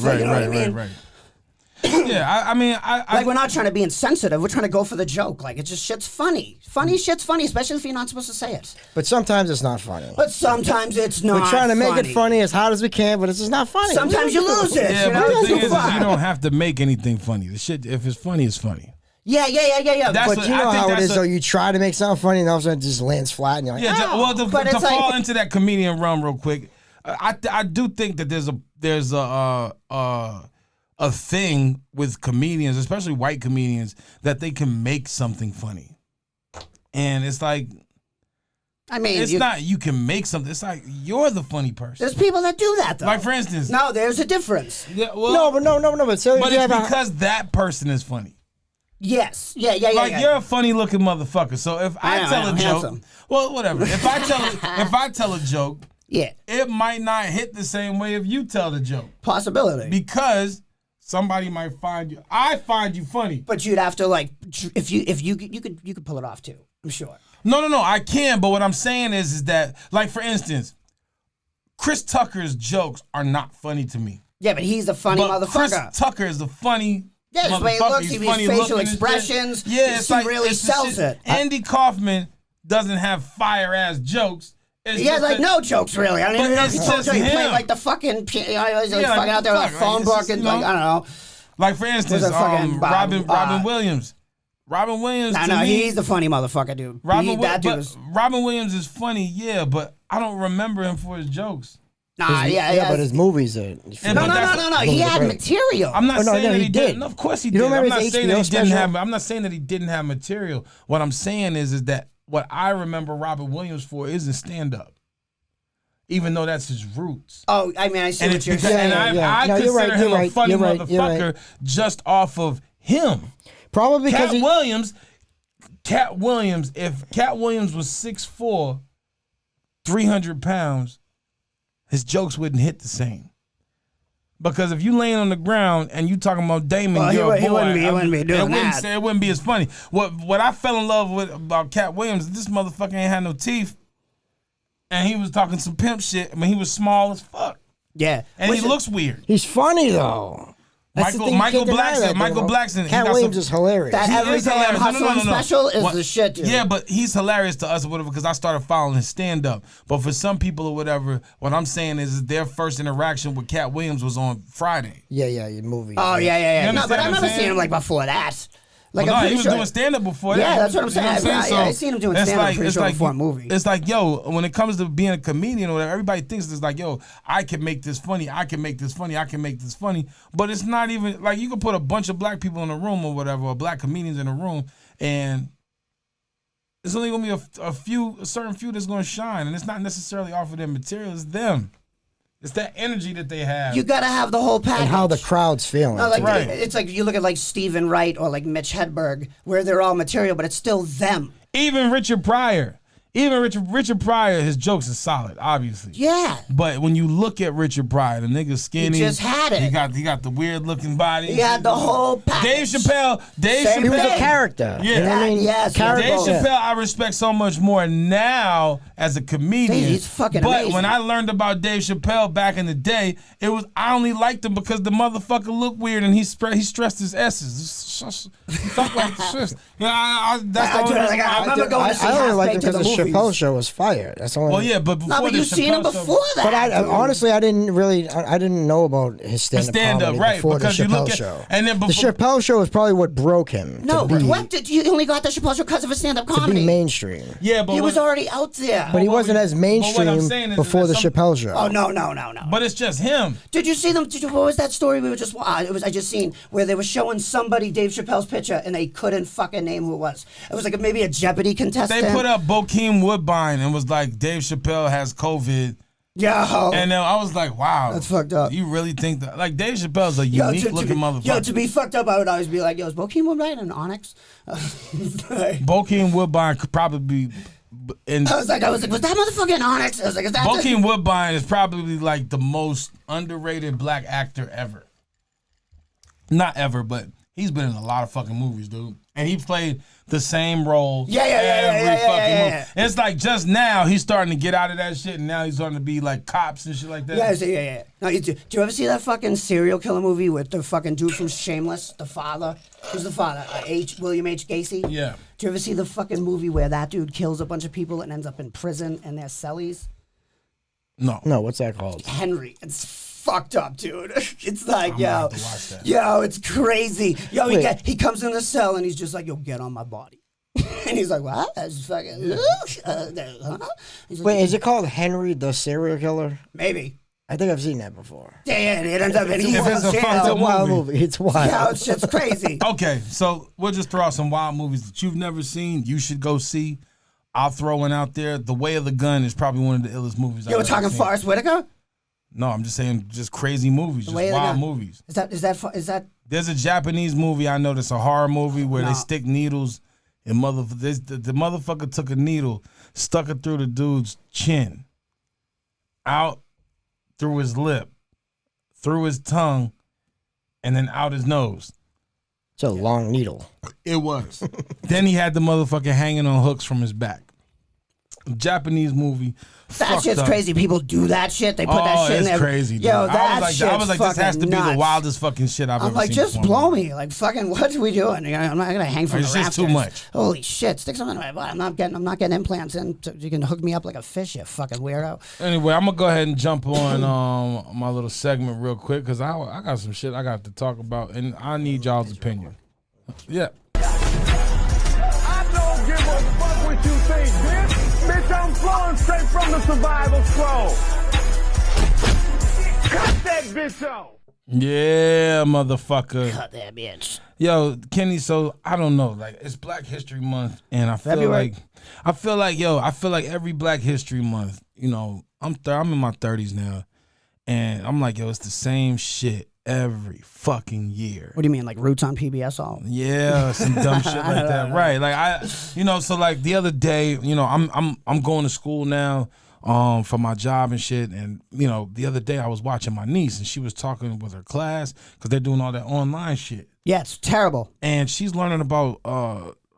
Yeah, I mean, like we're not trying to be insensitive. We're trying to go for the joke. Like it's just shit's funny. Funny shit's funny, especially if you're not supposed to say it. But sometimes it's not funny. But sometimes it's not. We're trying to make it funny as hard as we can, but it's just not funny. Sometimes you lose it. Yeah, you but know? the thing is you don't have to make anything funny. The shit, if it's funny, it's funny. Yeah. That's But you know how it is, though. You try to make something funny, and all of a sudden it just lands flat, and you're like, yeah. oh. Well, to fall into that comedian realm real quick, I do think that there's a thing with comedians, especially white comedians, that they can make something funny, and it's like. I mean, it's not you can make something. It's like you're the funny person. There's people that do that though. Like for instance, no, there's a difference. Yeah, well, no. But so but it's because that person is funny. Yes, yeah. Like you're a funny looking motherfucker. So if I tell a joke, handsome. well, whatever. If I tell a joke, yeah, it might not hit the same way if you tell the joke. Possibility Because somebody might find you. I find you funny, but you'd have to like if you could pull it off too. I'm sure. No, I can. But what I'm saying is that, like, for instance, Chris Tucker's jokes are not funny to me. Yeah, but he's a funny but motherfucker. Chris Tucker is a funny yeah, the way he looks, his facial expressions. Yeah, it's like really sells it. Andy Kaufman doesn't have fire-ass jokes. He has like no jokes really. I don't even know if he told you he played like the fucking he's fucking out there with a phone book and like I don't know. Like for instance, Robin Williams. Robin Williams. No, he's the funny motherfucker, dude. Robin Williams is funny, yeah, but I don't remember him for his jokes. Nah, but his movies are. No. He had material. I'm not saying that he did. No, of course he did. I'm not saying that he didn't have. I'm not saying that he didn't have material. What I'm saying is that what I remember Robin Williams for isn't stand up. Even though that's his roots. Oh, I mean, I see what you're saying. And I consider him a funny motherfucker just off of him. Probably because Cat Williams, if Cat Williams was 6'4", 300 pounds, his jokes wouldn't hit the same. Because if you laying on the ground and you talking about Damon, you're a boy. He wouldn't be doing that. It wouldn't be as funny. What I fell in love with about Cat Williams, this motherfucker ain't had no teeth, and he was talking some pimp shit. I mean, he was small as fuck. Yeah, and he looks weird. He's funny though. Michael Blackson. Cat Williams is hilarious. That everyday hustling special is the shit, dude. Yeah, but he's hilarious to us or whatever because I started following his stand-up. But for some people or whatever, what I'm saying is their first interaction with Cat Williams was on Friday. Yeah, your movie. Oh, yeah. No, but I remember seeing him like before that. Like well, no, he was doing stand-up before that. Yeah, that's what I'm saying. I seen him doing stand-up before a movie. It's like, yo, when it comes to being a comedian or whatever, everybody thinks it's like, yo, I can make this funny, I can make this funny, I can make this funny. But it's not even, like, you can put a bunch of black people in a room or whatever, or black comedians in a room, and it's only going to be a certain few that's going to shine. And it's not necessarily off of their material, it's them. It's that energy that they have. You gotta have the whole package. And how the crowd's feeling. No, like, right. It's like you look at like Stephen Wright or like Mitch Hedberg, where they're all material, but it's still them. Even Richard Pryor. Richard Pryor, his jokes are solid, obviously. Yeah. But when you look at Richard Pryor, the nigga's skinny. He just had it. He got the weird looking body. He had the whole package. Dave Chappelle. He was a character. Yeah. You know what I mean? Yes. Dave Chappelle, I respect so much more now as a comedian. He's fucking but amazing. when I learned about Dave Chappelle back in the day, it was I only liked him because the motherfucker looked weird and he stressed his S's. He talked like this. Yeah, that's the only reason I remember going to see Half-Baked to the movies. Chappelle show was fire. That's the only. Well, yeah, but before No, but the you've seen him Chappelle show- before that. But I dude. honestly, I didn't know about his stand-up comedy right? before Because the you Chappelle look at show. and then The before, Chappelle show was probably what broke him. No, to be, what did you only got the Chappelle show because of his stand-up to comedy? be mainstream. yeah, but He what- was already out there. But he what wasn't we- as but what I'm mainstream saying is before the that some- Chappelle show. Oh no. But it's just him. Did you see them? What was that story we were just? I just seen where they were showing somebody Dave Chappelle's picture and they couldn't fucking name who it was. It was like maybe a Jeopardy contestant. They put up Bokeem Woodbine and was like, Dave Chappelle has COVID. Yo. And then I was like, wow. That's fucked up. You really think that? Like, Dave Chappelle's a Yo, unique looking motherfucker. Yo, to be fucked up, I would always be like, yo, is Bokeem Woodbine an Onyx? Bokeem Woodbine could probably be. In, I was like, was that motherfucker an Onyx? I was like, is that Bokeem Woodbine is probably like the most underrated black actor ever. Not ever, but he's been in a lot of fucking movies, dude. And he played the same role Yeah, every fucking yeah. movie. It's like just now he's starting to get out of that shit, and now he's starting to be like cops and shit like that. Yeah. No, do you ever see that fucking serial killer movie with the fucking dude from Shameless, the father? Who's the father? William H. Gacy? Yeah. Do you ever see the fucking movie where that dude kills a bunch of people and ends up in prison and they're cellies? No. No, what's that called? Henry. It's fucked up, dude. It's like, I'm gonna yo, have to watch that. yo, it's crazy. Yo, Wait. he comes in the cell and he's just like, yo, get on my body. And he's like, what? That's fucking, huh? He's like, Wait, is it called Henry the Serial Killer? maybe. I think I've seen that before. Yeah, and it ends up in If it's a fucked It's a up wild movie. movie. It's wild. Yeah, it's just crazy. Okay, so we'll just throw out some wild movies that you've never seen. You should go see. I'll throw one out there. The Way of the Gun is probably one of the illest movies. Yo, we're I've ever talking seen. Forrest Whitaker? No, I'm just saying, just crazy movies, just Way of the wild Gun. movies. Is that There's a Japanese movie I know that's a horror movie where No. they stick needles and the motherfucker took a needle, stuck it through the dude's chin, out through his lip, through his tongue, and then out his nose. It's a long needle. It was. Then he had the motherfucker hanging on hooks from his back. Japanese movie. That fucked shit's up. crazy. People do that shit. They put that shit in it's there. crazy, dude. Yo, that I was like, this has to be the nuts. wildest fucking shit I've I'm ever like, seen. just before. blow me. Like, fucking, what are we doing? You know, I'm not gonna hang from It's the just rafters. too much. Holy shit! Stick something in my butt. I'm not getting implants in. So you can hook me up like a fish, you fucking weirdo. Anyway, I'm gonna go ahead and jump on my little segment real quick because I got some shit I got to talk about and I need y'all's opinion. Yeah. I don't give a fuck what you think, bitch. Bitch, I'm flowing straight from the survival scroll. Cut that bitch off. Yeah, motherfucker. Cut that bitch. Yo, Kenny, so I don't know. Like, it's Black History Month and I feel February. like every Black History Month, you know, I'm in my 30s now and I'm like, yo, it's the same shit every fucking year. What do you mean, like Roots on PBS? All? Yeah, some dumb shit like that. Right. Like so like the other day, you know, I'm going to school now for my job and shit. And, you know, the other day I was watching my niece and she was talking with her class because they're doing all that online shit. Yeah, it's terrible. And she's learning about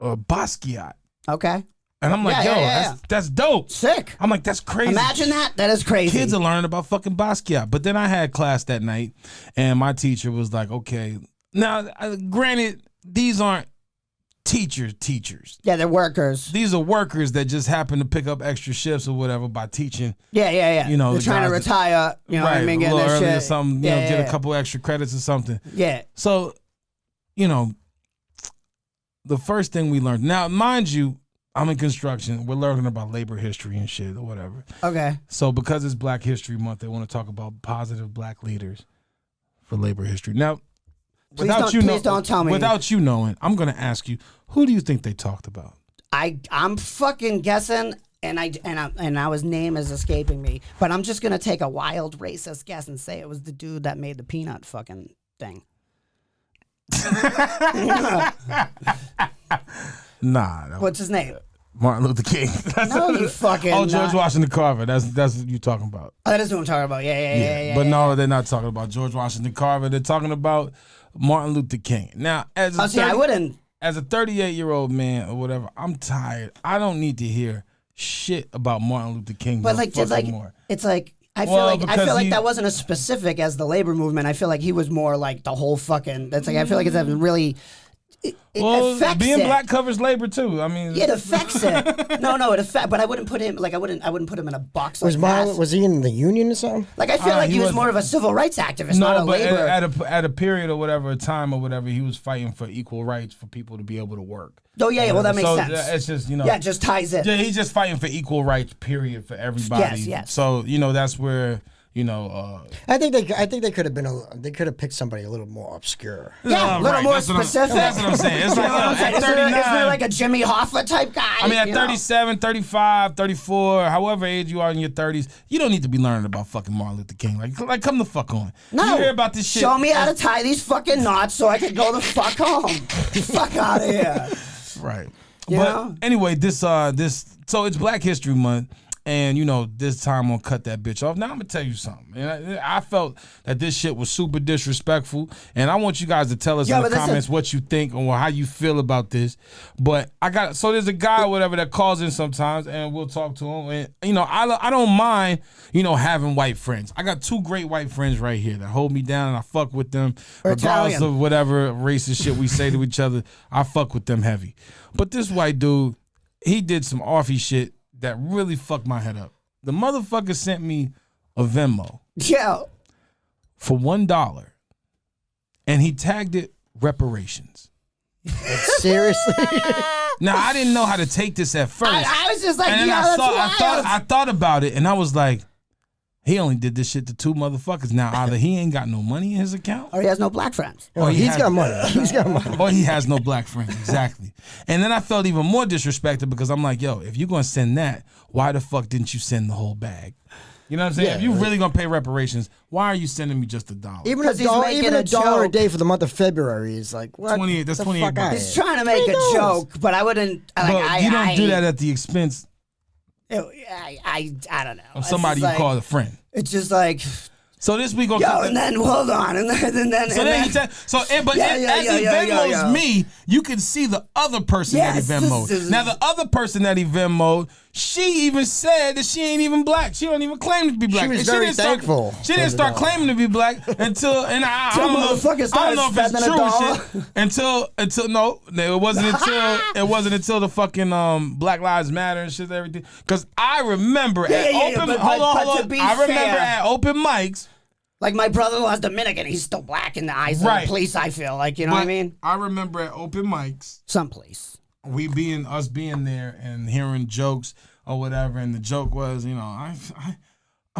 Basquiat. Okay, And I'm like, Yeah. that's dope. sick. I'm like, that's crazy. Imagine that. That is crazy. Kids are learning about fucking Basquiat. But then I had class that night, and my teacher was like, okay. Now, granted, these aren't teachers. Yeah, they're workers. These are workers that just happen to pick up extra shifts or whatever by teaching. Yeah. You know, they're the trying to guys that- retire. You know what I mean? a Getting little their early shit. or something, you Yeah, know, get yeah. a couple extra credits or something. Yeah. So, you know, the first thing we learned. Now, mind you, I'm in construction. We're learning about labor history and shit or whatever. Okay. So because it's Black History Month, they want to talk about positive black leaders for labor history. Now, Please don't tell me. Without you knowing, I'm going to ask you, who do you think they talked about? I'm fucking guessing, and now his name is escaping me, but I'm just gonna take a wild racist guess and say it was the dude that made the peanut fucking thing. Nah, that was What's his name? Martin Luther King. No, you fucking. Oh, George Washington Carver. That's what you talking about. Oh, that is what I'm talking about. Yeah. But no, they're not talking about George Washington Carver. They're talking about Martin Luther King. Now, as a Oh, see, I wouldn't. As a 38-year-old man or whatever, I'm tired. I don't need to hear shit about Martin Luther King. But no like, fucking more. it's like. I feel Well, like because he- that wasn't as specific as the labor movement. I feel like he was more like the whole fucking. That's like I feel like it's a really. it Well, affects being it. black covers labor too. I mean, It affects it. No, it affects. But I wouldn't put him I wouldn't put him in a box like that. Was he in the union or something? Like I feel like he he was wasn't. more of a civil rights activist, no, not a but labor. at a period or whatever, a time or whatever, he was fighting for equal rights for people to be able to work. Oh yeah, well that makes so sense. It's just you know. Yeah, it just ties in. Yeah, he's just fighting for equal rights, period, for everybody. Yes. So that's where I think they could have they could have picked somebody a little more obscure. Yeah, a little more specific. That's what I'm saying. It's You like know what I'm saying? at 39. Isn't there like a Jimmy Hoffa type guy? I mean, at you know? 37, 35, 34, however age you are in your 30s, you don't need to be learning about fucking Martin Luther King. Like come the fuck on. No. You hear about this shit? Show me how to tie these fucking knots so I can go the fuck home. Fuck out of here. Right. You but know? anyway, this so it's Black History Month. And this time I'm gonna cut that bitch off. Now I'm gonna tell you something. And I felt that this shit was super disrespectful, and I want you guys to tell us in the comments what you think or how you feel about this. But there's a guy or whatever that calls in sometimes, and we'll talk to him. And I don't mind having white friends. I got 2 great white friends right here that hold me down, and I fuck with them regardless of whatever racist shit we say to each other. I fuck with them heavy. But this white dude, he did some offy shit that really fucked my head up. The motherfucker sent me a Venmo. Yeah. For $1. And he tagged it reparations. Seriously? Now I didn't know how to take this at first. I was just like, and then that's wild. I thought about it and I was like, he only did this shit to 2 motherfuckers. Now either he ain't got no money in his account. Or he has no black friends. Oh, he's got money. He's got money. Or he has no black friends, exactly. And then I felt even more disrespected because I'm like, yo, if you're gonna send that, why the fuck didn't you send the whole bag? You know what I'm saying? Yeah, if you really gonna pay reparations, why are you sending me just $1? Even Because he's making a $1 a joke. day for the month of February is like what? 28 That's the 28 fuck bucks. outta He's here. trying to make a joke, but I wouldn't. But you don't do that at the expense I don't know. of somebody you call a friend. It's just like, So this week, and then hold on, and then So then he as he Venmos me, you can see the other person that he Venmoed. Now the other person that he Venmoed, she even said that she ain't even black. She don't even claim to be black. She was And very didn't thankful. She didn't start claiming to be black until, and I don't know if it's true and shit. Until no, it wasn't until the fucking Black Lives Matter and shit, everything. Because I remember at open mics. Like my brother-in-law's Dominican, he's still black in the eyes of the police. I feel like, you know what I mean. I remember at open mics, Someplace. us being there and hearing jokes or whatever, and the joke was, I'm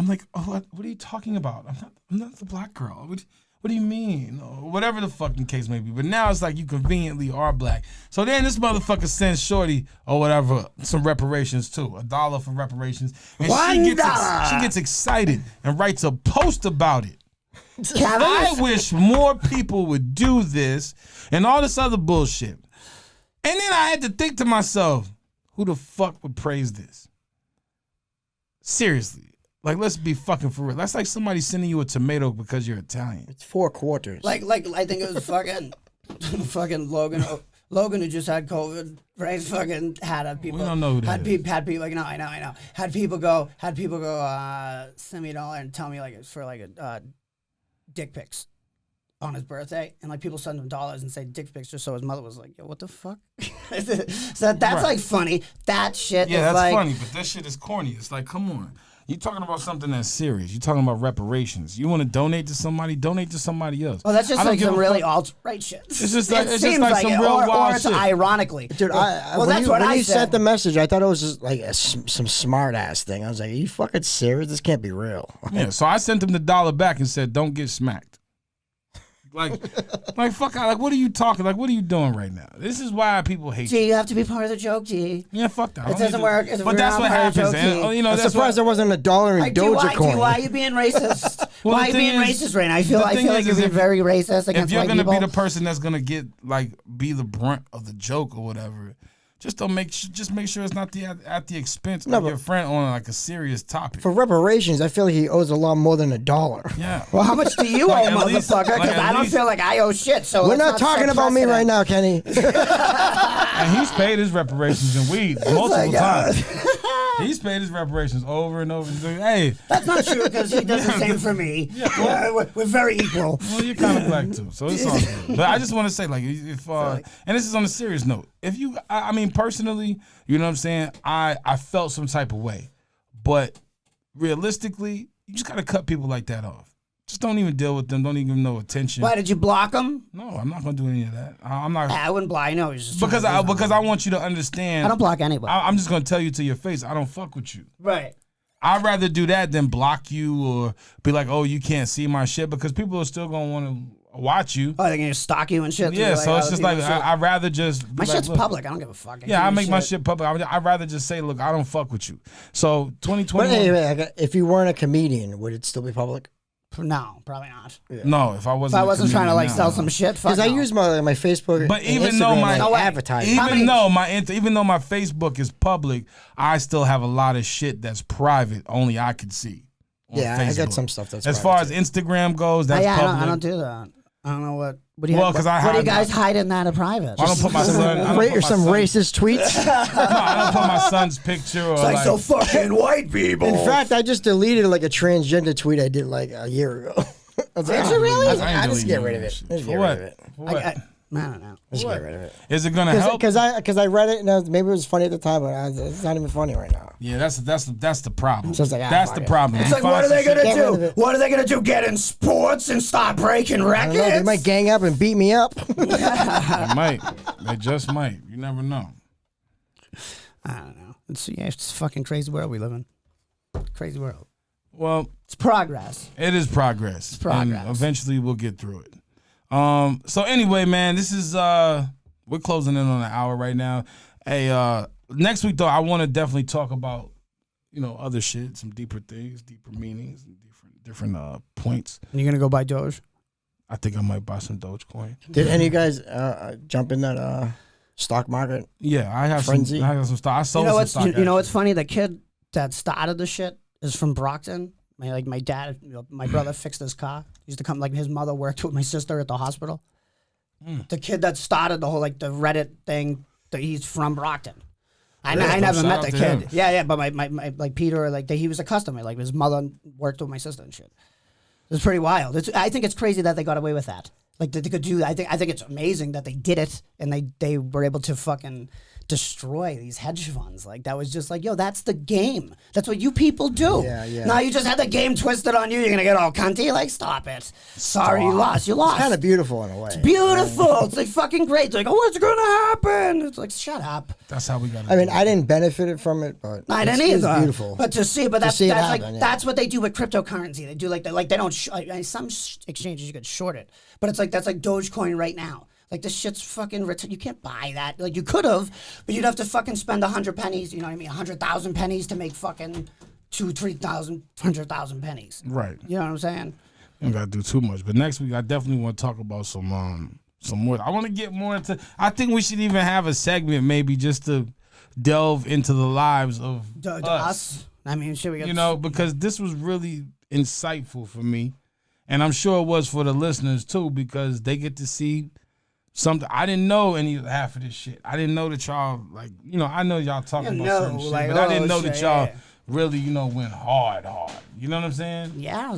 like, oh, what are you talking about? I'm not the black girl. What do you mean? Or whatever the fucking case may be. But now it's like you conveniently are black. So then this motherfucker sends Shorty or whatever some reparations too, $1 for reparations, and she gets excited and writes a post about it. I wish more people would do this and all this other bullshit. And then I had to think to myself, who the fuck would praise this? Seriously. Like, let's be fucking for real. That's like somebody sending you a tomato because you're Italian. It's 4 quarters. Like I think it was fucking Logan. Logan who just had COVID, right? Fucking had people. We don't know who that is. Had people like, no, I know. Had people go, send me $1 and tell me like it's for like a dick pics on his birthday, and like people send him dollars and say dick pics just so his mother was like, yo, what the fuck? So that's like funny. That shit. Yeah, is that's like, funny, but that shit is corny. It's like, come on. You're talking about something that's serious. You're talking about reparations. You want to donate to somebody? Donate to somebody else. Well, that's just like some really alt-right shit. It's just like some real wild shit. Ironically. Dude, that's what I when you said. sent the message, I thought it was just like some smart ass thing. I was like, are you fucking serious? This can't be real. Yeah, so I sent him the $1 back and said, don't get smacked. Like fuck out. Like, what are you talking? Like, what are you doing right now? This is why people hate you. G, you have to be part of the joke, G. Yeah, fuck that. It doesn't work. But that's what happens. And, I'm that's surprised there wasn't $1 in Dogecoin. Why are you being racist? Well, why are you being racist right now? I feel like you're being very racist against if you're white gonna people. be the person that's gonna be the brunt of the joke or whatever, just make sure it's not at the expense of your friend on like a serious topic. For reparations, I feel like he owes a lot more than $1. Yeah. Well, how much do you owe, motherfucker? Because I don't feel like I owe shit. So we're not talking about me right now, Kenny. And he's paid his reparations in weed multiple times. He's paid his reparations over and over. Hey, That's not true because he does the same for me. We're very equal. well, you're kind of black too, so it's all good. But I just want to say, like, if and this is on a serious note, if you, I mean, personally, you know what I'm saying, I felt some type of way, but realistically, you just gotta cut people like that off. Just don't even deal with them. Don't even give them no attention. Why did you block him? No, I'm not gonna do any of that. I'm not. I wouldn't block. I know he's just Because I want you to understand. I don't block anybody. I'm just gonna tell you to your face. I don't fuck with you. Right. I'd rather do that than block you or be like, oh, you can't see my shit, because people are still gonna want to watch you. Oh, they're gonna stalk you and shit. Yeah, so it's just like I'd rather just my shit's look, public. I don't give a fuck. Yeah, I make my shit public. I'd rather just say, look, I don't fuck with you. So 2021. But anyway, if you weren't a comedian, would it still be public? No, probably not. No, if I wasn't. If I wasn't trying to like no. sell some shit, Because I use my Facebook, But and even Instagram though like No way. advertising. even though my Facebook is public, I still have a lot of shit that's private. Only I could see. On Yeah, Facebook. I got some stuff that's as private far as Instagram goes. That's yeah, public. I don't do that. I don't know what. What do you? Well, 'cause I what do you hide guys my- hide in that in private? I don't put my son. I don't Or put my some son- racist tweets. No, I don't put my son's picture or like. so fucking white people. In fact, I just deleted like a transgender tweet I did like a year ago. I was like, Did you really? I just deleting get none rid of of that it. shit. Just For get what? rid of it. For what? I don't know. Just get rid of it. Is it gonna help? Because I read it and maybe it was funny at the time, but it's not even funny right now. Yeah, that's the problem. So it's like, that's fuck the it. problem. It's You like, what find are they some gonna shit- Get rid of do? it. What are they gonna do? Get in sports and start breaking I records? don't know. They might gang up and beat me up. They might. They just might. You never know. I don't know. It's a fucking crazy world we live in. Crazy world. Well, It's progress. it is progress. It's progress. And eventually we'll get through it. So anyway, man, this is we're closing in on an hour right now. Hey, next week though, I want to definitely talk about, other shit, some deeper things, deeper meanings, and different points. You're gonna go buy Doge? I think I might buy some Dogecoin. Did any of you guys jump in that stock market? Yeah, I have Frenzy. some stock. I sold You know some what's stock. you know what's funny? The kid that started the shit is from Brockton. My dad, my brother fixed his car. He used to come, like his mother worked with my sister at the hospital. The kid that started the whole the Reddit thing, he's from Brockton. I never Shout met out the to kid. him. Yeah, but my like Peter, he was a customer. Like his mother worked with my sister and shit. It's pretty wild. I think it's crazy that they got away with that. Like that they could do. I think it's amazing that they did it and they were able to fucking destroy these hedge funds. Like that was just like, yo, that's the game. That's what you people do. Yeah. Now you just had the game twisted on you. You're gonna get all cunty. Like, stop it. Sorry, you lost. You lost. Kind of beautiful in a way. Beautiful. It's like fucking great. It's like, oh, what's gonna happen? It's like, shut up. That's how we got. I mean, I didn't benefit from it, but I didn't it's either. beautiful. But to see, that's see it like happen, yeah. that's what they do with cryptocurrency. They do they don't some exchanges you could short it, but it's like that's like Dogecoin right now. Like this shit's fucking you can't buy that. Like you could have, but you'd have to fucking spend 100 pennies. You know what I mean? 100,000 pennies to make fucking 2,000, 3,000, 100,000 pennies. Right. You know what I'm saying? You don't gotta do too much. But next week I definitely want to talk about some more. I want to get more into. I think we should even have a segment maybe just to delve into the lives of Us. I mean, shit. We got because this was really insightful for me, and I'm sure it was for the listeners too, because they get to see something. I didn't know half of this shit. I didn't know that y'all I know y'all talking about certain shit, but I didn't know that y'all really went hard. You know what I'm saying? Yeah.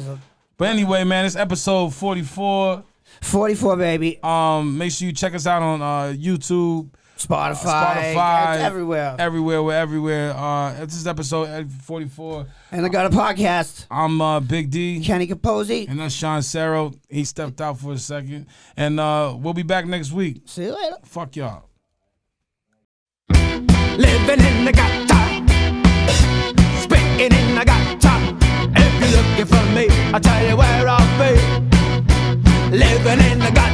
But anyway, man, it's episode 44. 44, baby. Make sure you check us out on YouTube, Spotify. It's everywhere. We're everywhere. This is episode 44. And I got a podcast. I'm Big D. Kenny Capozzi. And that's Shawn Sarrow. He stepped out for a second. And we'll be back next week. See you later. Fuck y'all. Living in the gutter, spitting in the gutter. If you're looking for me, I'll tell you where I'll be. Living in the gutter.